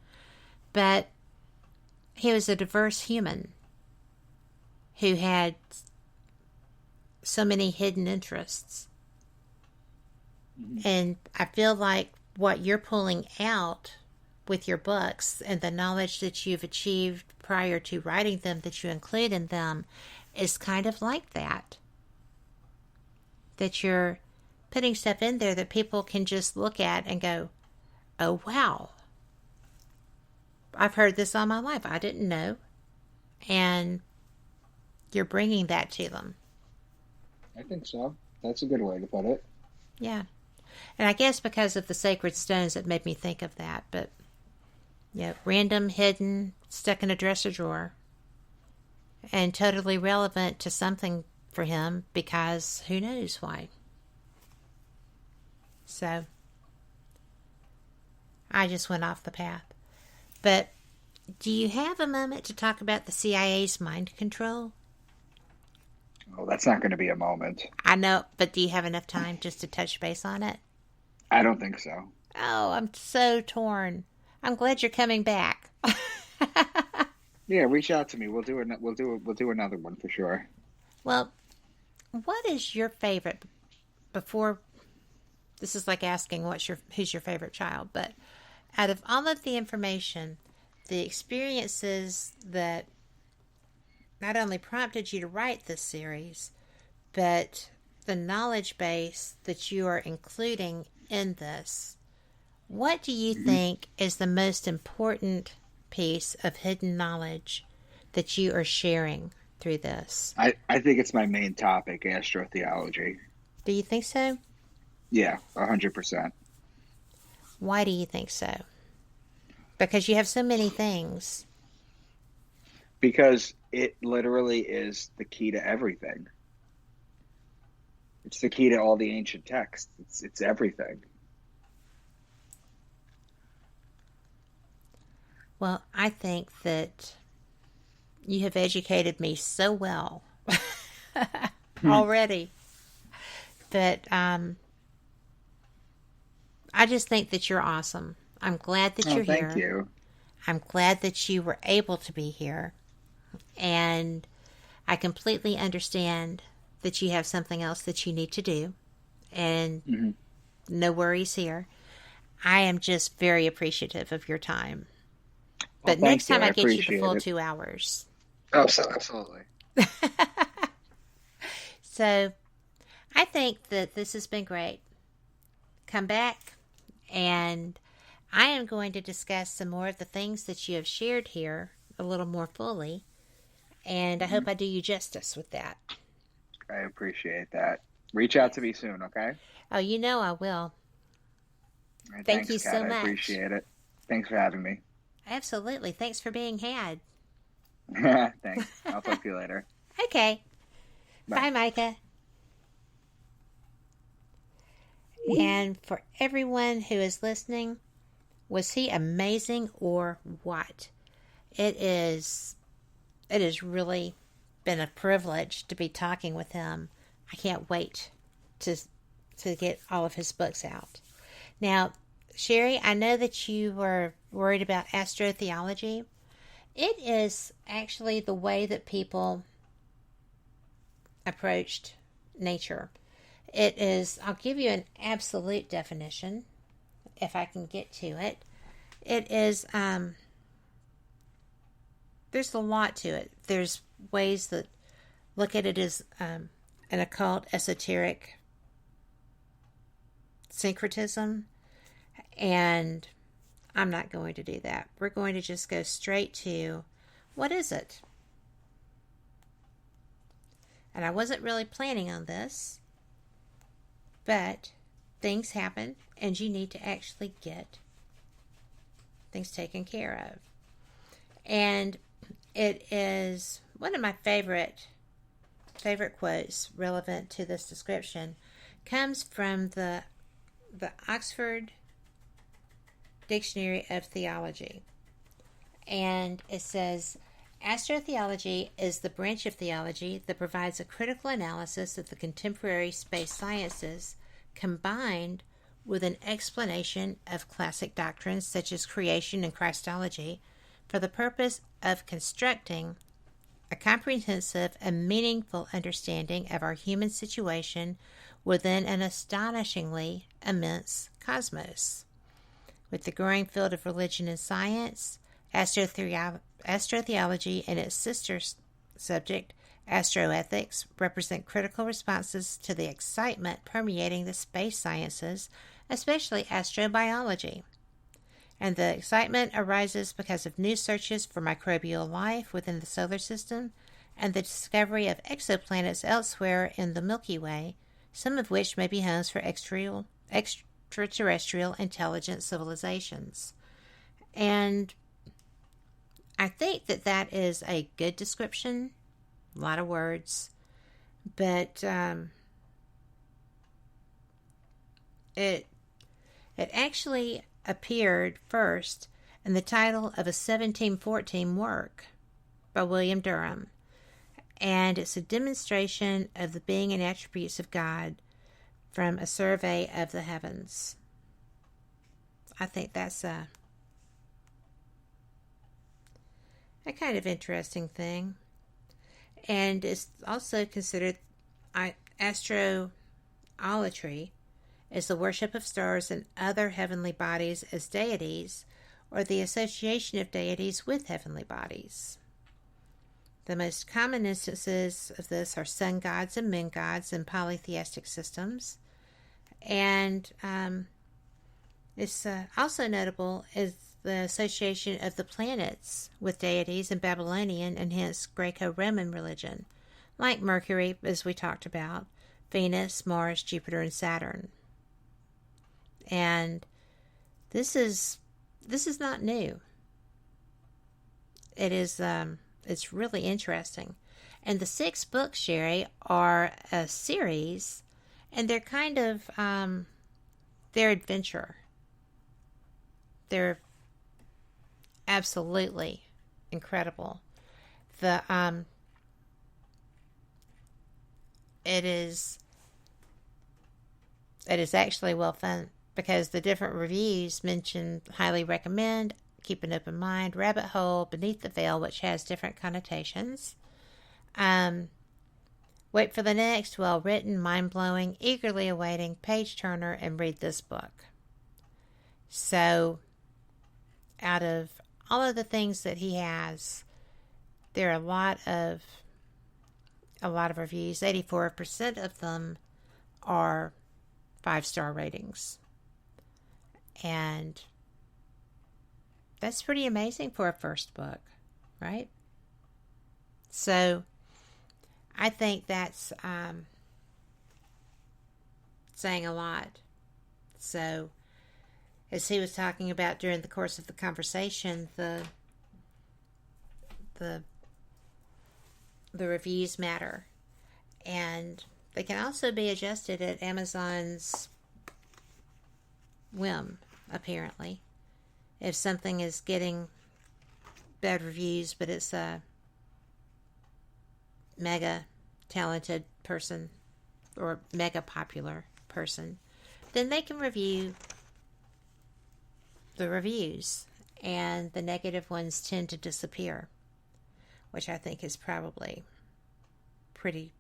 Speaker 1: But he was a diverse human who had so many hidden interests. And I feel like what you're pulling out with your books and the knowledge that you've achieved prior to writing them, that you include in them, is kind of like that. That you're putting stuff in there that people can just look at and go, oh, wow. I've heard this all my life. I didn't know. And you're bringing that to them.
Speaker 11: I think so. That's a good way to put it.
Speaker 1: Yeah. And I guess because of the sacred stones, it made me think of that. But, random, hidden, stuck in a dresser drawer. And totally relevant to something for him, because who knows why. So, I just went off the path. But, do you have a moment to talk about the CIA's mind control?
Speaker 11: Oh, that's not going to be a moment.
Speaker 1: I know, but do you have enough time just to touch base on it?
Speaker 11: I don't think so.
Speaker 1: Oh, I'm so torn. I'm glad you're coming back.
Speaker 11: Yeah, reach out to me. We'll do another one for sure.
Speaker 1: Well, what is your favorite? Before, this is like asking who's your favorite child, but out of all of the information, the experiences that not only prompted you to write this series, but the knowledge base that you are including in this, what do you think is the most important piece of hidden knowledge that you are sharing through this?
Speaker 11: I think it's my main topic, astrotheology.
Speaker 1: Do you think so?
Speaker 11: Yeah, 100%.
Speaker 1: Why do you think so? Because you have so many things.
Speaker 11: Because it literally is the key to everything. It's the key to all the ancient texts. It's everything.
Speaker 1: Well, I think that you have educated me so well already that I just think that you're awesome. I'm glad that you're here.
Speaker 11: Thank you.
Speaker 1: I'm glad that you were able to be here. And I completely understand that you have something else that you need to do. And no worries here. I am just very appreciative of your time. But next time I get you the full 2 hours.
Speaker 11: Oh, so absolutely.
Speaker 1: So I think that this has been great. Come back, and I am going to discuss some more of the things that you have shared here a little more fully. And I hope I do you justice with that.
Speaker 11: I appreciate that. Reach out to me soon, okay?
Speaker 1: Oh, you know I will.
Speaker 11: Right,
Speaker 1: Thank
Speaker 11: thanks,
Speaker 1: you
Speaker 11: Kat.
Speaker 1: so much.
Speaker 11: I appreciate it. Thanks for having me.
Speaker 1: Absolutely. Thanks for being had.
Speaker 11: Thanks. I'll talk to you later.
Speaker 1: Okay. Bye, Micah. And for everyone who is listening, was he amazing or what? It has really been a privilege to be talking with him. I can't wait to get all of his books out. Now, Sherry, I know that you were worried about astrotheology. It is actually the way that people approached nature. It is, I'll give you an absolute definition, if I can get to it. It is, there's a lot to it. There's ways that look at it as an occult, esoteric syncretism, and I'm not going to do that. We're going to just go straight to, what is it? And I wasn't really planning on this, but things happen, and you need to actually get things taken care of. And it is one of my favorite quotes relevant to this description comes from the Oxford Dictionary of Theology. And it says, astrotheology is the branch of theology that provides a critical analysis of the contemporary space sciences combined with an explanation of classic doctrines such as creation and Christology for the purpose of constructing a comprehensive and meaningful understanding of our human situation within an astonishingly immense cosmos. With the growing field of religion and science, astrotheology and its sister subject, astroethics, represent critical responses to the excitement permeating the space sciences, especially astrobiology. And the excitement arises because of new searches for microbial life within the solar system and the discovery of exoplanets elsewhere in the Milky Way, some of which may be homes for extraterrestrial intelligent civilizations. And I think that is a good description. A lot of words. But it actually appeared first in the title of a 1714 work by William Durham. And it's a demonstration of the being and attributes of God from a survey of the heavens. I think that's a kind of interesting thing. And it's also considered astrolatry is the worship of stars and other heavenly bodies as deities, or the association of deities with heavenly bodies. The most common instances of this are sun gods and moon gods in polytheistic systems. And it's also notable is the association of the planets with deities in Babylonian and hence Greco-Roman religion, like Mercury, as we talked about, Venus, Mars, Jupiter, and Saturn. And this is not new. It is it's really interesting. And the 6 books, Sherry, are a series, and they're kind of they're adventure. They're absolutely incredible. It is actually well fun because the different reviews mention highly recommend, keep an open mind, rabbit hole, beneath the veil, which has different connotations. Wait for the next, well-written, mind-blowing, eagerly awaiting, page-turner, and read this book. So, out of all of the things that he has, there are a lot of reviews. 84% of them are 5-star ratings. And that's pretty amazing for a first book, right? So, I think that's saying a lot. So, as he was talking about during the course of the conversation, the reviews matter. And they can also be adjusted at Amazon's whim, apparently. If something is getting bad reviews, but it's a mega talented person or mega popular person, then they can review the reviews, and the negative ones tend to disappear, which I think is probably pretty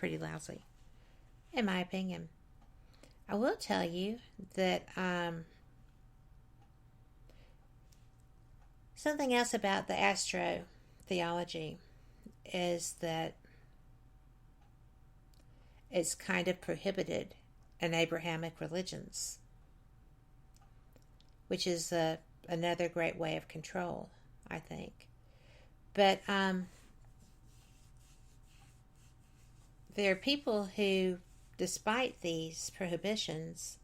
Speaker 1: lousy, in my opinion. I will tell you that something else about the astrotheology is that it's kind of prohibited in Abrahamic religions, which is another great way of control, I think. But there are people who, despite these prohibitions,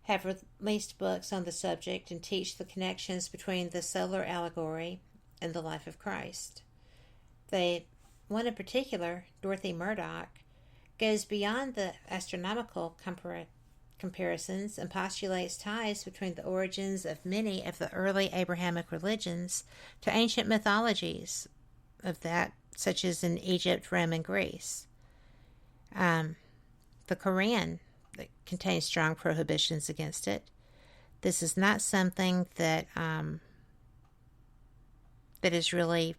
Speaker 1: have released books on the subject and teach the connections between the solar allegory and the life of Christ. One in particular, Dorothy Murdoch, goes beyond the astronomical comparisons and postulates ties between the origins of many of the early Abrahamic religions to ancient mythologies of that, such as in Egypt, Rome, and Greece. The Quran contains strong prohibitions against it. This is not something that is really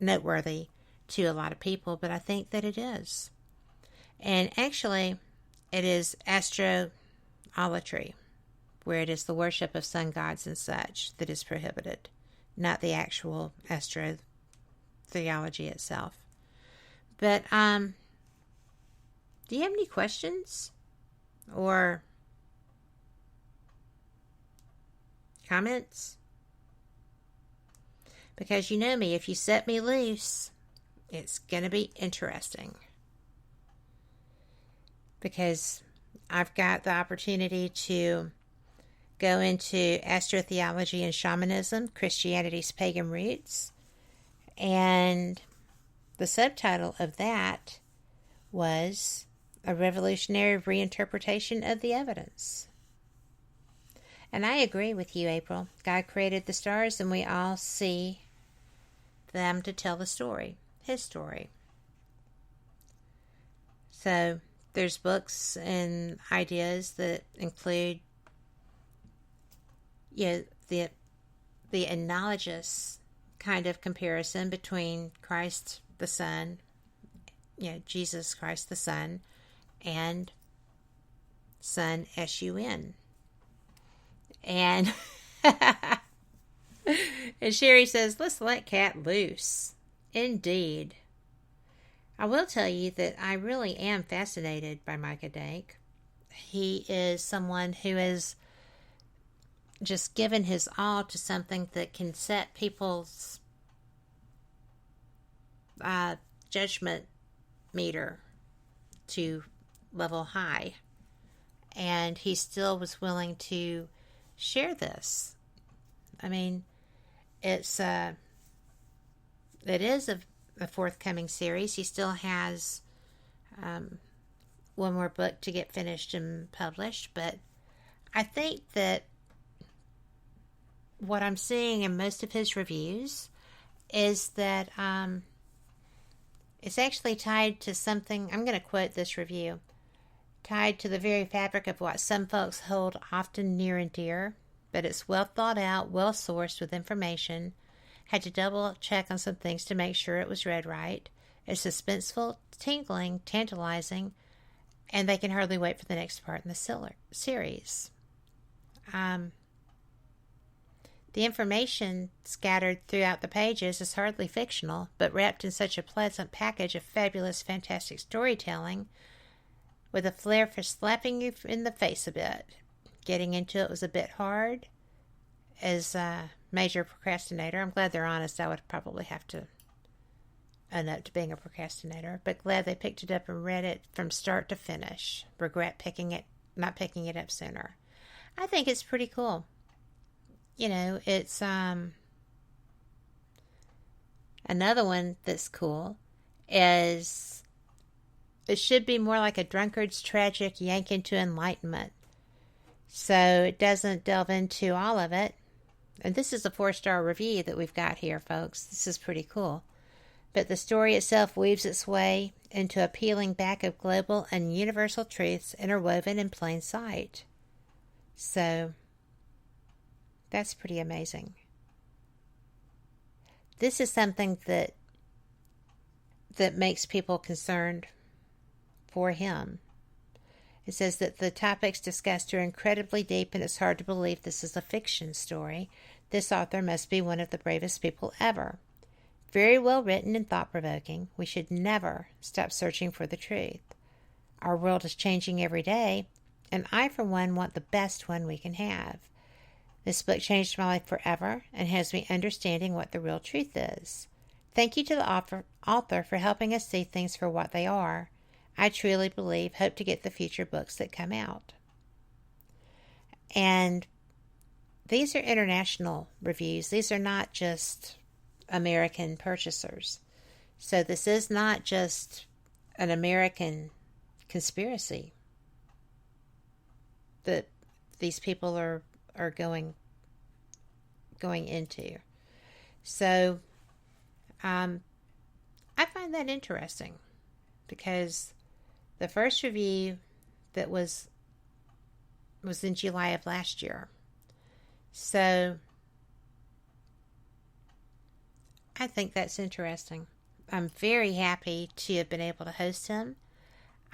Speaker 1: noteworthy to a lot of people, but I think that it is. And actually, it is astrolatry, where it is the worship of sun gods and such that is prohibited, not the actual astrotheology itself. But, do you have any questions or comments? Because you know me, if you set me loose, it's going to be interesting. Because I've got the opportunity to go into astrotheology and shamanism, Christianity's pagan roots. And the subtitle of that was A Revolutionary Reinterpretation of the Evidence. And I agree with you, April. God created the stars and we all see them to tell the story, his story. So there's books and ideas that include, the analogous kind of comparison between Christ the Son, Jesus Christ the Son, and Son S-U-N. And and Sherry says, let's let Cat loose. Indeed. I will tell you that I really am fascinated by Micah Dank. He is someone who has just given his all to something that can set people's judgment meter to level high. And he still was willing to share this. I mean, it is a forthcoming series. He still has one more book to get finished and published, but I think that what I'm seeing in most of his reviews is that it's actually tied to something. I'm going to quote this review. tied to the very fabric of what some folks hold often near and dear, but it's well thought out, well sourced with information. Had to double check on some things to make sure it was read right. It's suspenseful, tingling, tantalizing, and they can hardly wait for the next part in the series. The information scattered throughout the pages is hardly fictional, but wrapped in such a pleasant package of fabulous, fantastic storytelling, with a flair for slapping you in the face a bit. Getting into it was a bit hard. As a major procrastinator, I'm glad they're honest. I would probably have to own up to being a procrastinator, but glad they picked it up and read it from start to finish. Regret not picking it up sooner. I think it's pretty cool. You know, it's another one that's cool is it should be more like a drunkard's tragic yank into enlightenment. So it doesn't delve into all of it. And this is a 4-star review that we've got here, folks. This is pretty cool. But the story itself weaves its way into a peeling back of global and universal truths interwoven in plain sight. So that's pretty amazing. This is something that makes people concerned for him. It says that the topics discussed are incredibly deep, and it's hard to believe this is a fiction story. This author must be one of the bravest people ever. Very well written and thought-provoking. We should never stop searching for the truth. Our world is changing every day, and I, for one, want the best one we can have. This book changed my life forever and has me understanding what the real truth is. Thank you to the author for helping us see things for what they are. I truly hope to get the future books that come out. And these are international reviews. These are not just American purchasers. So this is not just an American conspiracy that these people are going into. So I find that interesting because the first review that was in July of last year. So I think that's interesting. I'm very happy to have been able to host him.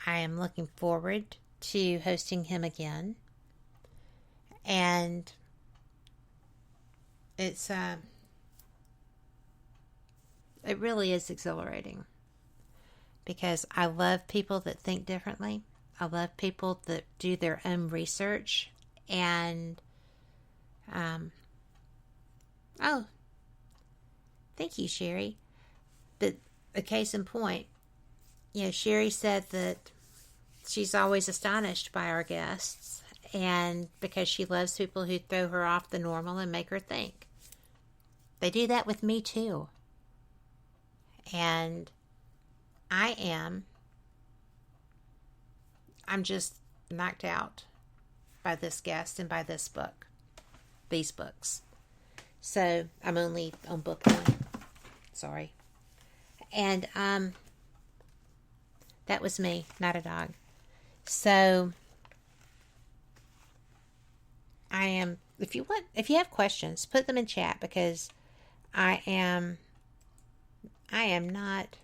Speaker 1: I am looking forward to hosting him again. And it's it really is exhilarating because I love people that think differently. I love people that do their own research and oh, thank you, Sherry. But a case in point, you know, Sherry said that she's always astonished by our guests, and because she loves people who throw her off the normal and make her think. They do that with me too. And I'm just knocked out by this guest and by this book. These books. So I'm only on book 1. Sorry. And that was me, not a dog. So I am, if you have questions, put them in chat because I am not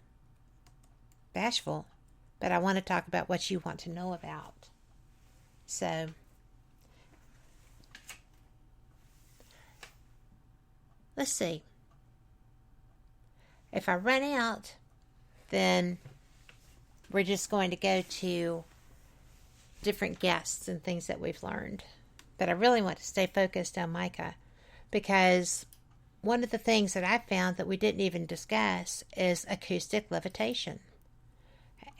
Speaker 1: bashful, but I want to talk about what you want to know about. So let's see. If I run out, then we're just going to go to different guests and things that we've learned. But I really want to stay focused on Micah because one of the things that I found that we didn't even discuss is acoustic levitation.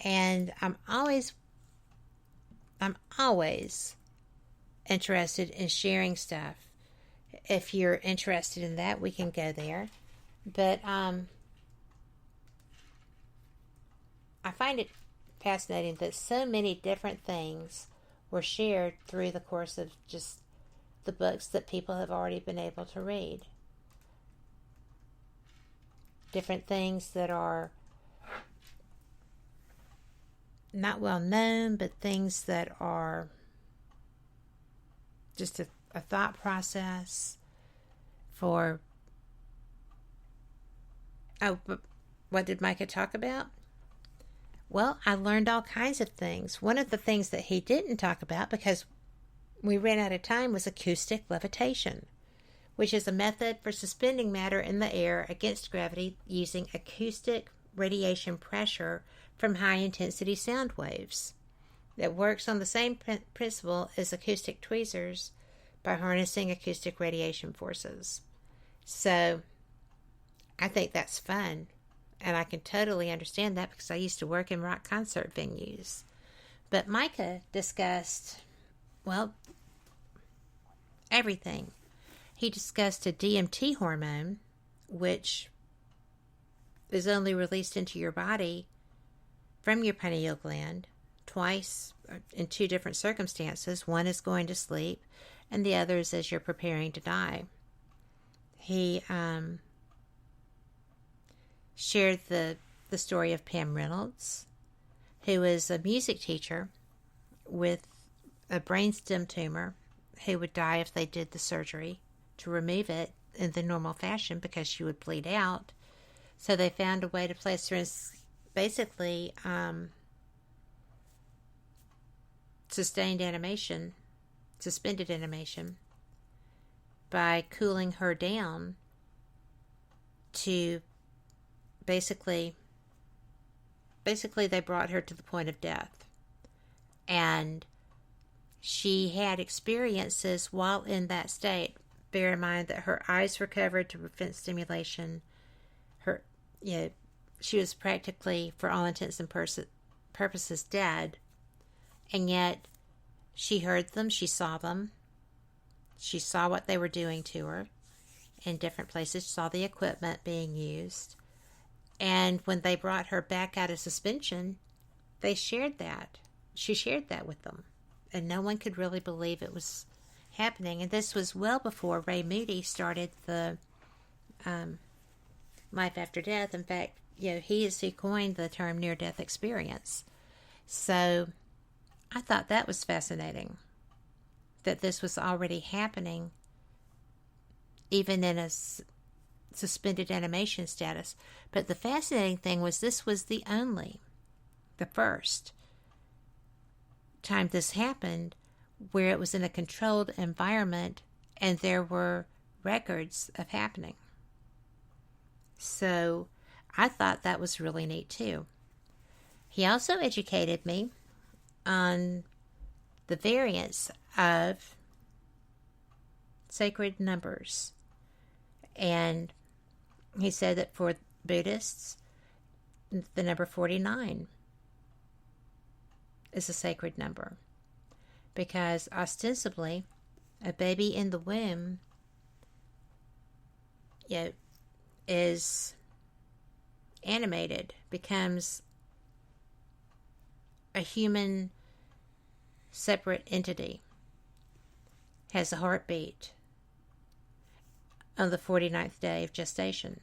Speaker 1: And I'm always interested in sharing stuff. If you're interested in that, we can go there. But I find it fascinating that so many different things were shared through the course of just the books that people have already been able to read. Different things that are not well known, but things that are just a thought process for... Oh, but what did Micah talk about? Well, I learned all kinds of things. One of the things that he didn't talk about, because we ran out of time, was acoustic levitation, which is a method for suspending matter in the air against gravity using acoustic radiation pressure from high-intensity sound waves. It works on the same principle as acoustic tweezers by harnessing acoustic radiation forces. So, I think that's fun, and I can totally understand that because I used to work in rock concert venues. But Micah discussed, well, everything. He discussed a DMT hormone, which is only released into your body from your pineal gland twice in two different circumstances. One is going to sleep, and the other is as you're preparing to die. He shared the story of Pam Reynolds, who is a music teacher with a brainstem tumor who would die if they did the surgery to remove it in the normal fashion because she would bleed out. So they found a way to place her in basically suspended animation by cooling her down to basically they brought her to the point of death. And she had experiences while in that state. Bear in mind that her eyes were covered to prevent stimulation. She was practically, for all intents and purposes, dead. And yet, she heard them, she saw them. She saw what they were doing to her in different places. She saw the equipment being used. And when they brought her back out of suspension, they shared that. She shared that with them. And no one could really believe it was happening. And this was well before Ray Moody started the life after death. In fact, he is who coined the term near-death experience. So I thought that was fascinating, that this was already happening, even in a suspended animation status. But the fascinating thing was this was the first time this happened where it was in a controlled environment and there were records of happening. So I thought that was really neat too. He also educated me on the variants of sacred numbers. And he said that for Buddhists, the number 49 is a sacred number, because ostensibly a baby in the womb is animated, becomes a human separate entity, has a heartbeat on the 49th day of gestation.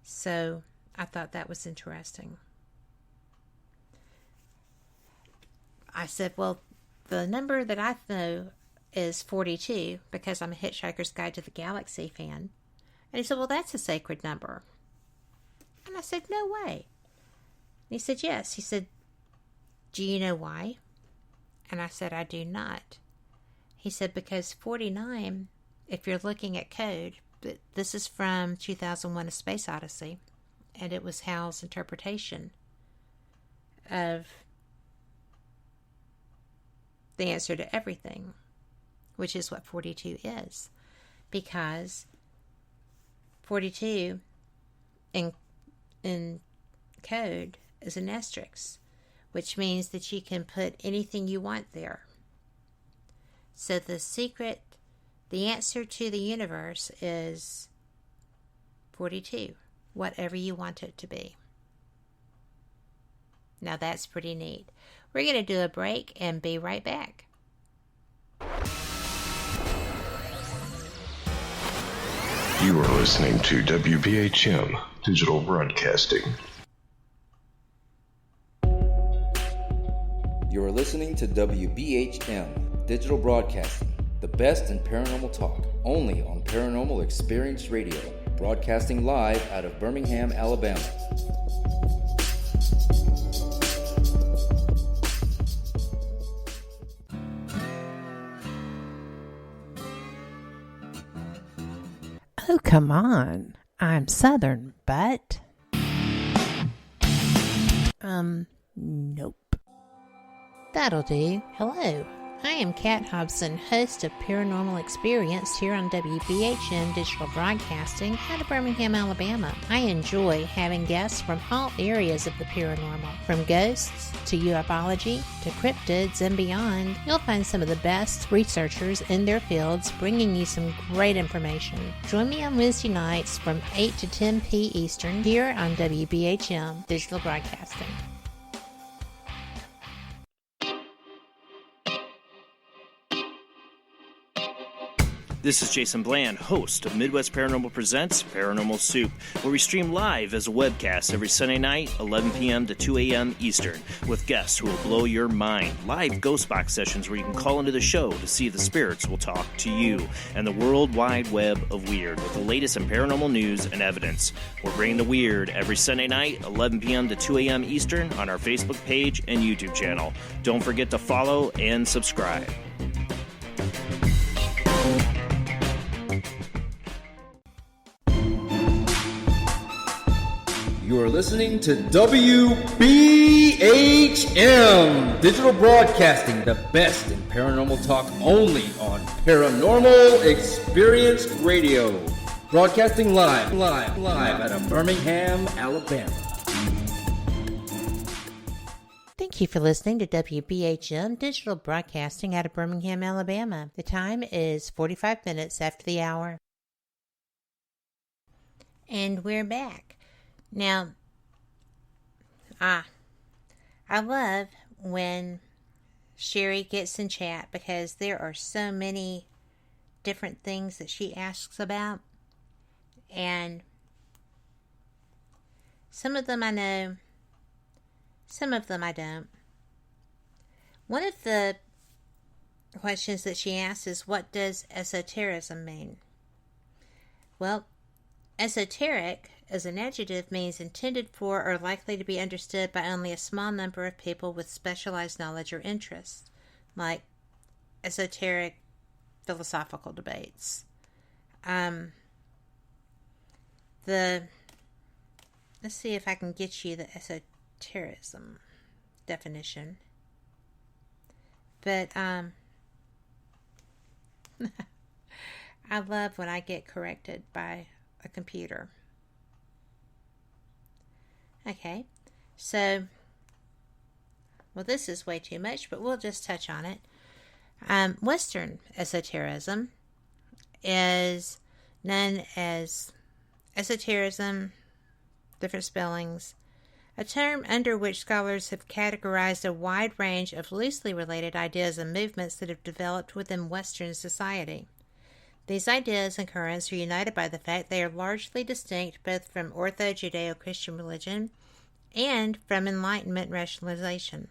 Speaker 1: So I thought that was interesting. I said, well, the number that I know is 42 because I'm a Hitchhiker's Guide to the Galaxy fan. And he said, well, that's a sacred number. And I said, no way. And he said, yes. He said, do you know why? And I said, I do not. He said, because 49, if you're looking at code, this is from 2001: A Space Odyssey, and it was Hal's interpretation of the answer to everything, which is what 42 is. Because 42 in code is an asterisk, which means that you can put anything you want there. So the answer to the universe is 42, whatever you want it to be. Now that's pretty neat. We're going to do a break and be right back.
Speaker 2: You are listening to WBHM Digital Broadcasting.
Speaker 13: You are listening to WBHM Digital Broadcasting, the best in paranormal talk, only on Paranormal Experience Radio, broadcasting live out of Birmingham, Alabama.
Speaker 1: Oh, come on. I'm Southern, but... Nope. That'll do. Hello. I am Kat Hobson, host of Paranormal Experience here on WBHM Digital Broadcasting out of Birmingham, Alabama. I enjoy having guests from all areas of the paranormal, from ghosts to ufology to cryptids and beyond. You'll find some of the best researchers in their fields bringing you some great information. Join me on Wednesday nights from 8 to 10 p. Eastern here on WBHM Digital Broadcasting.
Speaker 3: This is Jason Bland, host of Midwest Paranormal Presents Paranormal Soup, where we stream live as a webcast every Sunday night, 11 p.m. to 2 a.m. Eastern, with guests who will blow your mind. Live ghost box sessions where you can call into the show to see if the spirits will talk to you, and the world wide web of weird with the latest in paranormal news and evidence. We're bringing the weird every Sunday night, 11 p.m. to 2 a.m. Eastern on our Facebook page and YouTube channel. Don't forget to follow and subscribe.
Speaker 13: You are listening to WBHM Digital Broadcasting, the best in paranormal talk, only on Paranormal Experience Radio. Broadcasting live out of Birmingham, Alabama.
Speaker 1: Thank you for listening to WBHM Digital Broadcasting out of Birmingham, Alabama. The time is 45 minutes after the hour. And we're back. Now, I love when Sherry gets in chat because there are so many different things that she asks about. And some of them I know, some of them I don't. One of the questions that she asks is, what does esotericism mean? Well, esoteric as an adjective means intended for or likely to be understood by only a small number of people with specialized knowledge or interests, like esoteric philosophical debates. Let's see if I can get you the esotericism definition. But I love when I get corrected by a computer. Okay, so, well, this is way too much, but we'll just touch on it. Western esotericism is known as esotericism, different spellings, a term under which scholars have categorized a wide range of loosely related ideas and movements that have developed within Western society. These ideas and currents are united by the fact they are largely distinct both from Ortho-Judeo-Christian religion and from Enlightenment rationalization.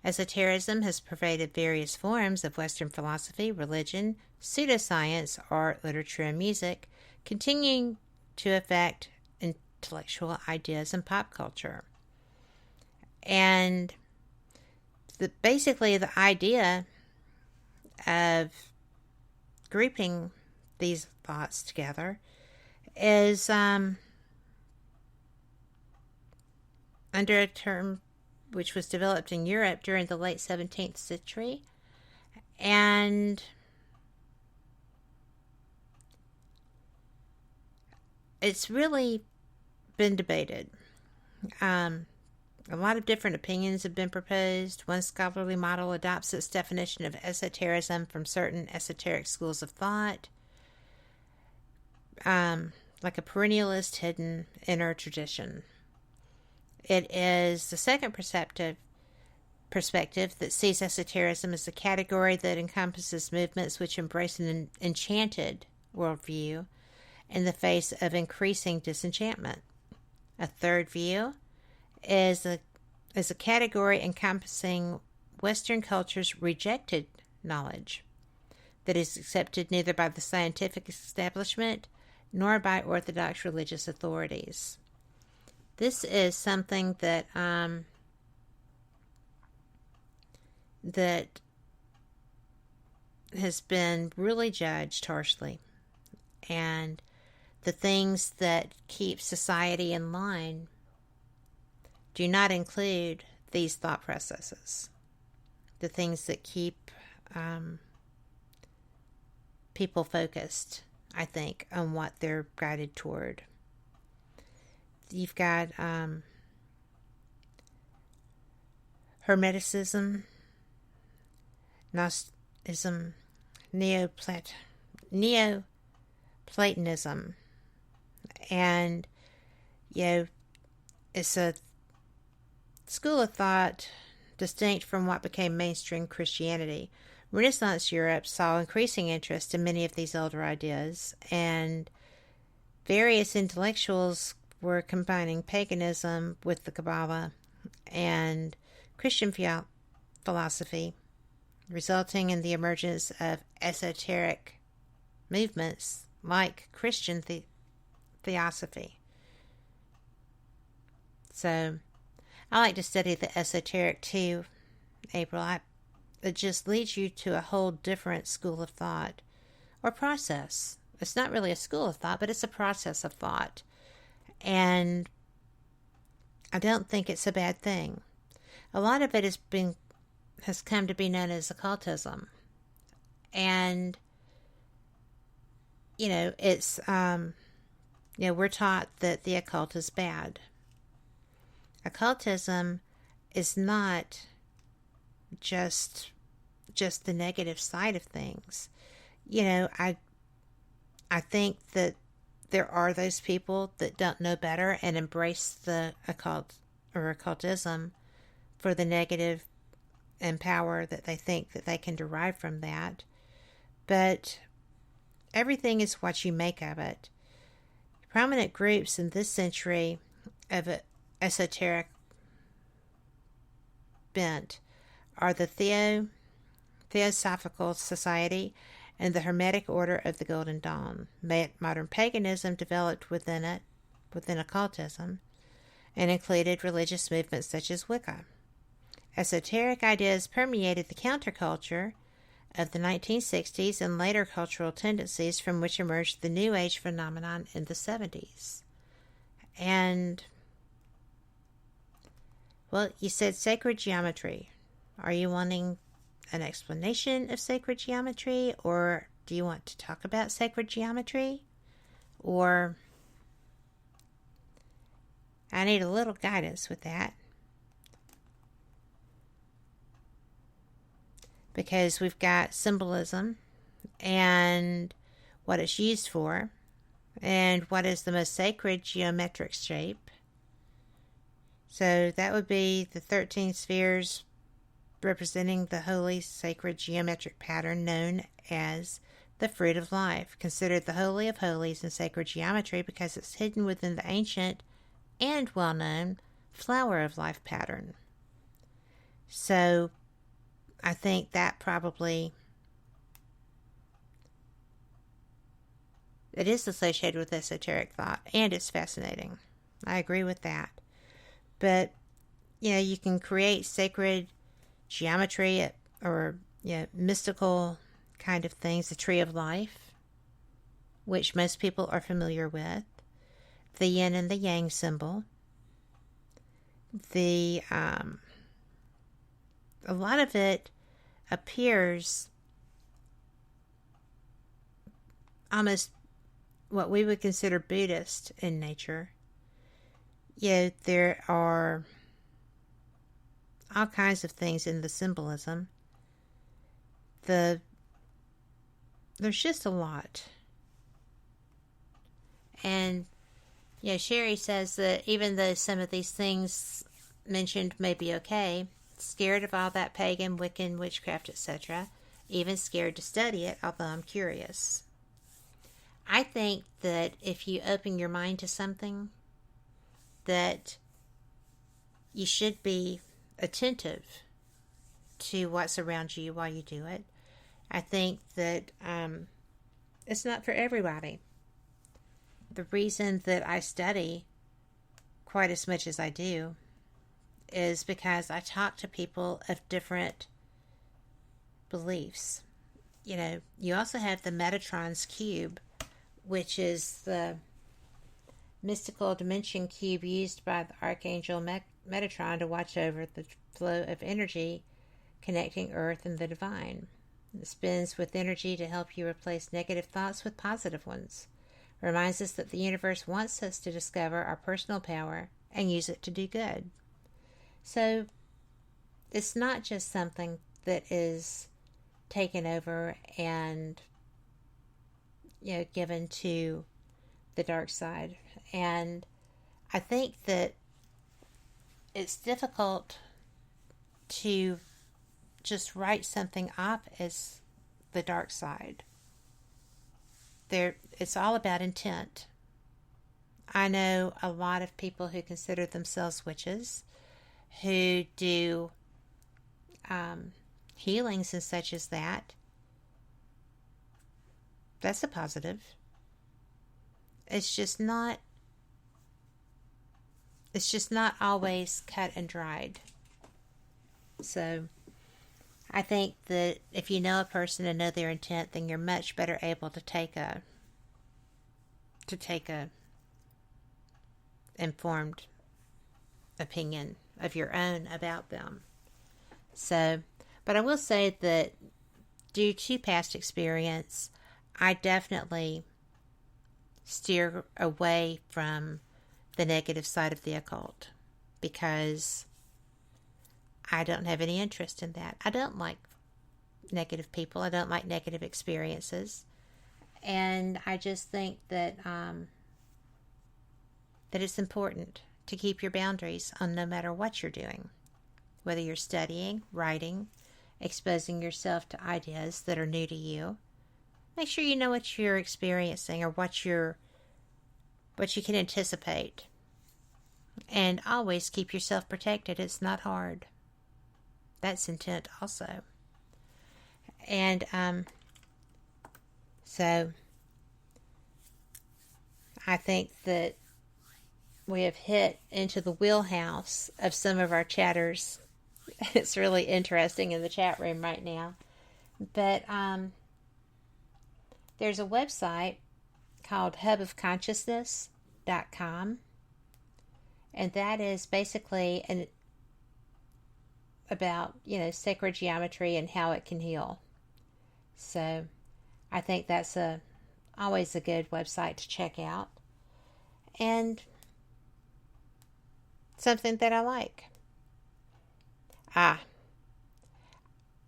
Speaker 1: Esotericism has pervaded various forms of Western philosophy, religion, pseudoscience, art, literature, and music, continuing to affect intellectual ideas and pop culture. And basically the idea of grouping these thoughts together is under a term which was developed in Europe during the late 17th century, and it's really been debated. A lot of different opinions have been proposed. One scholarly model adopts its definition of esotericism from certain esoteric schools of thought, like a perennialist hidden inner tradition. It is the second perspective that sees esotericism as a category that encompasses movements which embrace an enchanted worldview in the face of increasing disenchantment. A third view is a is a category encompassing Western culture's rejected knowledge that is accepted neither by the scientific establishment nor by orthodox religious authorities. This is something that that has been really judged harshly, and the things that keep society in line do not include these thought processes. The things that keep people focused, I think, on what they're guided toward. You've got Hermeticism, Gnosticism, Neoplatonism, and it's a school of thought distinct from what became mainstream Christianity. Renaissance Europe saw increasing interest in many of these older ideas, and various intellectuals were combining paganism with the Kabbalah and Christian philosophy, resulting in the emergence of esoteric movements like Christian theosophy. So, I like to study the esoteric too, April. It just leads you to a whole different school of thought or process. It's not really a school of thought, but it's a process of thought. And I don't think it's a bad thing. A lot of it has come to be known as occultism. And, it's, we're taught that the occult is bad. Occultism is not just the negative side of things. I think that there are those people that don't know better and embrace the occult or occultism for the negative and power that they think that they can derive from that. But everything is what you make of it. Prominent groups in this century of esoteric bent are the Theosophical Society and the Hermetic Order of the Golden Dawn. Modern paganism developed within occultism and included religious movements such as Wicca. Esoteric ideas permeated the counterculture of the 1960s and later cultural tendencies from which emerged the New Age phenomenon in the 70s. And, well, you said sacred geometry. Are you wanting an explanation of sacred geometry, or do you want to talk about sacred geometry? Or I need a little guidance with that, because we've got symbolism and what it's used for and what is the most sacred geometric shape. So that would be the 13 spheres representing the holy sacred geometric pattern known as the fruit of life, considered the holy of holies in sacred geometry because it's hidden within the ancient and well-known flower of life pattern. So I think that probably it is associated with esoteric thought, and it's fascinating. I agree with that. But you can create sacred geometry or mystical kind of things, the tree of life, which most people are familiar with, the yin and the yang symbol, a lot of it appears almost what we would consider Buddhist in nature. There are all kinds of things in the symbolism. There's just a lot. And Sherry says that even though some of these things mentioned may be okay, scared of all that pagan, Wiccan, witchcraft, etc., even scared to study it, although I'm curious. I think that if you open your mind to something, that you should be attentive to what's around you while you do it. I think that it's not for everybody. The reason that I study quite as much as I do is because I talk to people of different beliefs. You know, you also have the Metatron's cube, which is the mystical dimension cube used by the Archangel Metatron to watch over the flow of energy connecting Earth and the divine. It spins with energy to help you replace negative thoughts with positive ones. It reminds us that the universe wants us to discover our personal power and use it to do good. So it's not just something that is taken over and, you know, given to the dark side. And I think that it's difficult to just write something up as the dark side. It's all about intent. I know a lot of people who consider themselves witches, who do healings and such as that. That's a positive. It's just not always cut and dried. So I think that if you know a person and know their intent, then you're much better able to take a informed opinion of your own about them. So, but I will say that due to past experience, I definitely steer away from the negative side of the occult because I don't have any interest in that. I don't like negative people. I don't like negative experiences. And I just think that that it's important to keep your boundaries on no matter what you're doing. Whether you're studying, writing, exposing yourself to ideas that are new to you. Make sure you know what you're experiencing or what you can anticipate. And always keep yourself protected. It's not hard. That's intent also. And so I think that we have hit into the wheelhouse of some of our chatters. It's really interesting in the chat room right now. But there's a website called hubofconsciousness.com, and that is basically about, you know, sacred geometry and how it can heal. So I think that's always a good website to check out, and something that I like.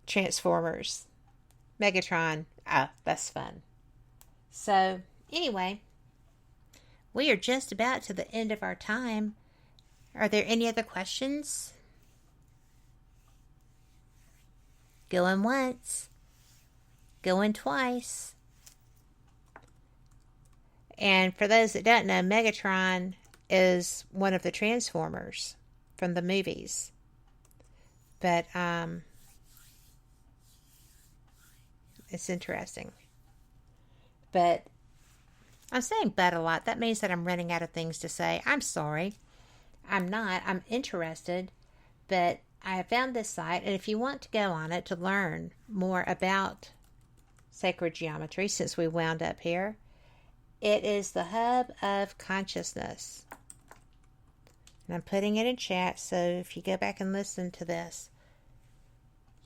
Speaker 1: Transformers, Megatron. That's fun. So anyway, we are just about to the end of our time. Are there any other questions? Going once, going twice. And for those that don't know, Megatron is one of the Transformers from the movies. But it's interesting. But I'm saying but a lot. That means that I'm running out of things to say. I'm sorry. I'm not. I'm interested. But I have found this site, and if you want to go on it to learn more about sacred geometry, since we wound up here, it is the Hub of Consciousness. And I'm putting it in chat, so if you go back and listen to this,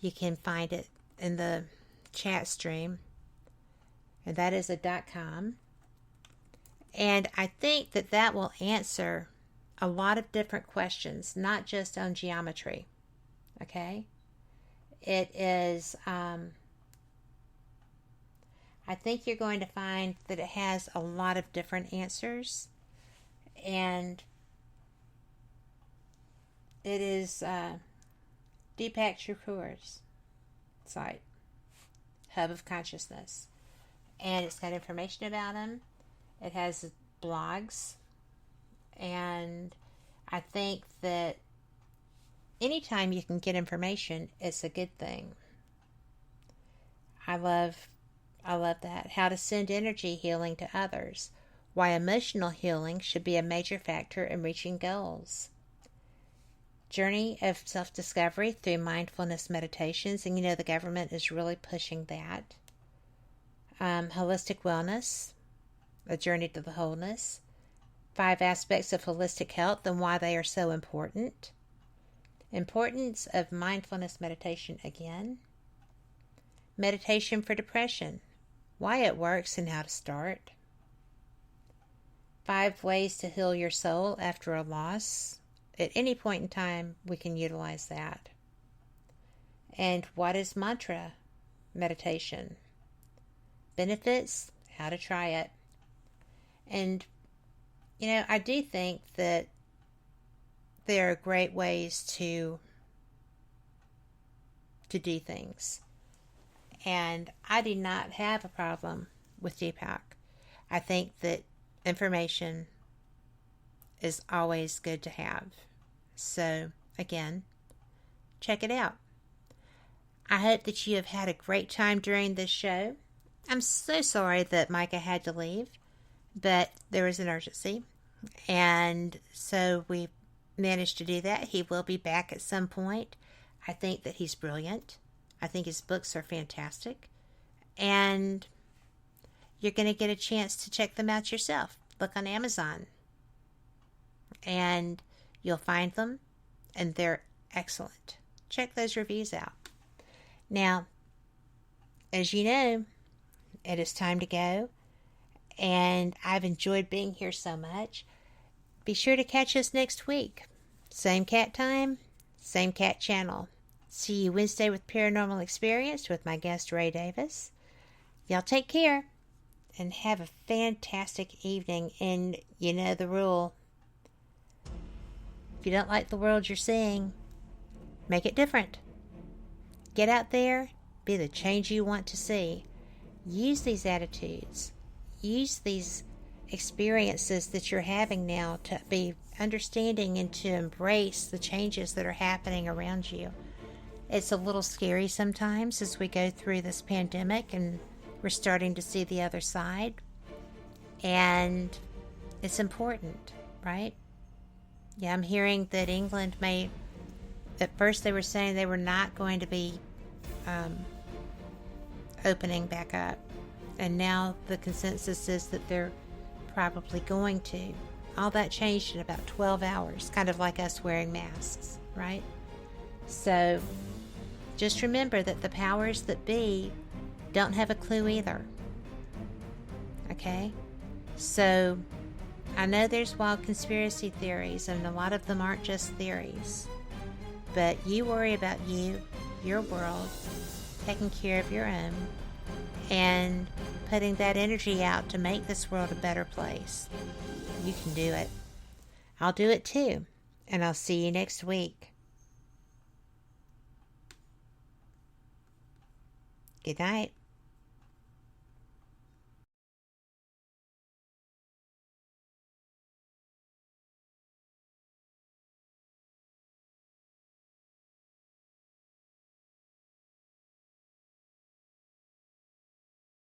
Speaker 1: you can find it in the chat stream. And that is a .com. And I think that that will answer a lot of different questions, not just on geometry. Okay? It is, I think you're going to find that it has a lot of different answers. And it is Deepak Chakur's site, Hub of Consciousness. And it's got information about him. It has blogs. And I think that anytime you can get information, it's a good thing. I love that. How to send energy healing to others. Why emotional healing should be a major factor in reaching goals. Journey of self-discovery through mindfulness meditations, and the government is really pushing that. Holistic wellness, a journey to the wholeness. 5 aspects of holistic health and why they are so important. Importance of mindfulness meditation again. Meditation for depression, why it works and how to start. 5 ways to heal your soul after a loss. At any point in time, we can utilize that. And what is mantra meditation? Benefits, how to try it. And, I do think that there are great ways to do things. And I do not have a problem with Deepak. I think that information is always good to have. So, again, check it out. I hope that you have had a great time during this show. I'm so sorry that Micah had to leave, but there was an urgency. And so we managed to do that. He will be back at some point. I think that he's brilliant. I think his books are fantastic. And you're going to get a chance to check them out yourself. Look on Amazon. And you'll find them. And they're excellent. Check those reviews out. Now, as you know, it is time to go. And I've enjoyed being here so much. Be sure to catch us next week. Same cat time, same cat channel. See you Wednesday with Paranormal Experience with my guest Ray Davis. Y'all take care and have a fantastic evening. And you know the rule. If you don't like the world you're seeing, make it different. Get out there, be the change you want to see. Use these attitudes. Use these experiences that you're having now to be understanding and to embrace the changes that are happening around you. It's a little scary sometimes as we go through this pandemic and we're starting to see the other side. And it's important, right? Yeah, I'm hearing that England may, at first they were saying they were not going to be opening back up. And now the consensus is that they're probably going to. All that changed in about 12 hours, kind of like us wearing masks, right? So just remember that the powers that be don't have a clue either. Okay? So I know there's wild conspiracy theories, and a lot of them aren't just theories. But you worry about you, your world, taking care of your own, and putting that energy out to make this world a better place. You can do it. I'll do it too. And I'll see you next week. Good night.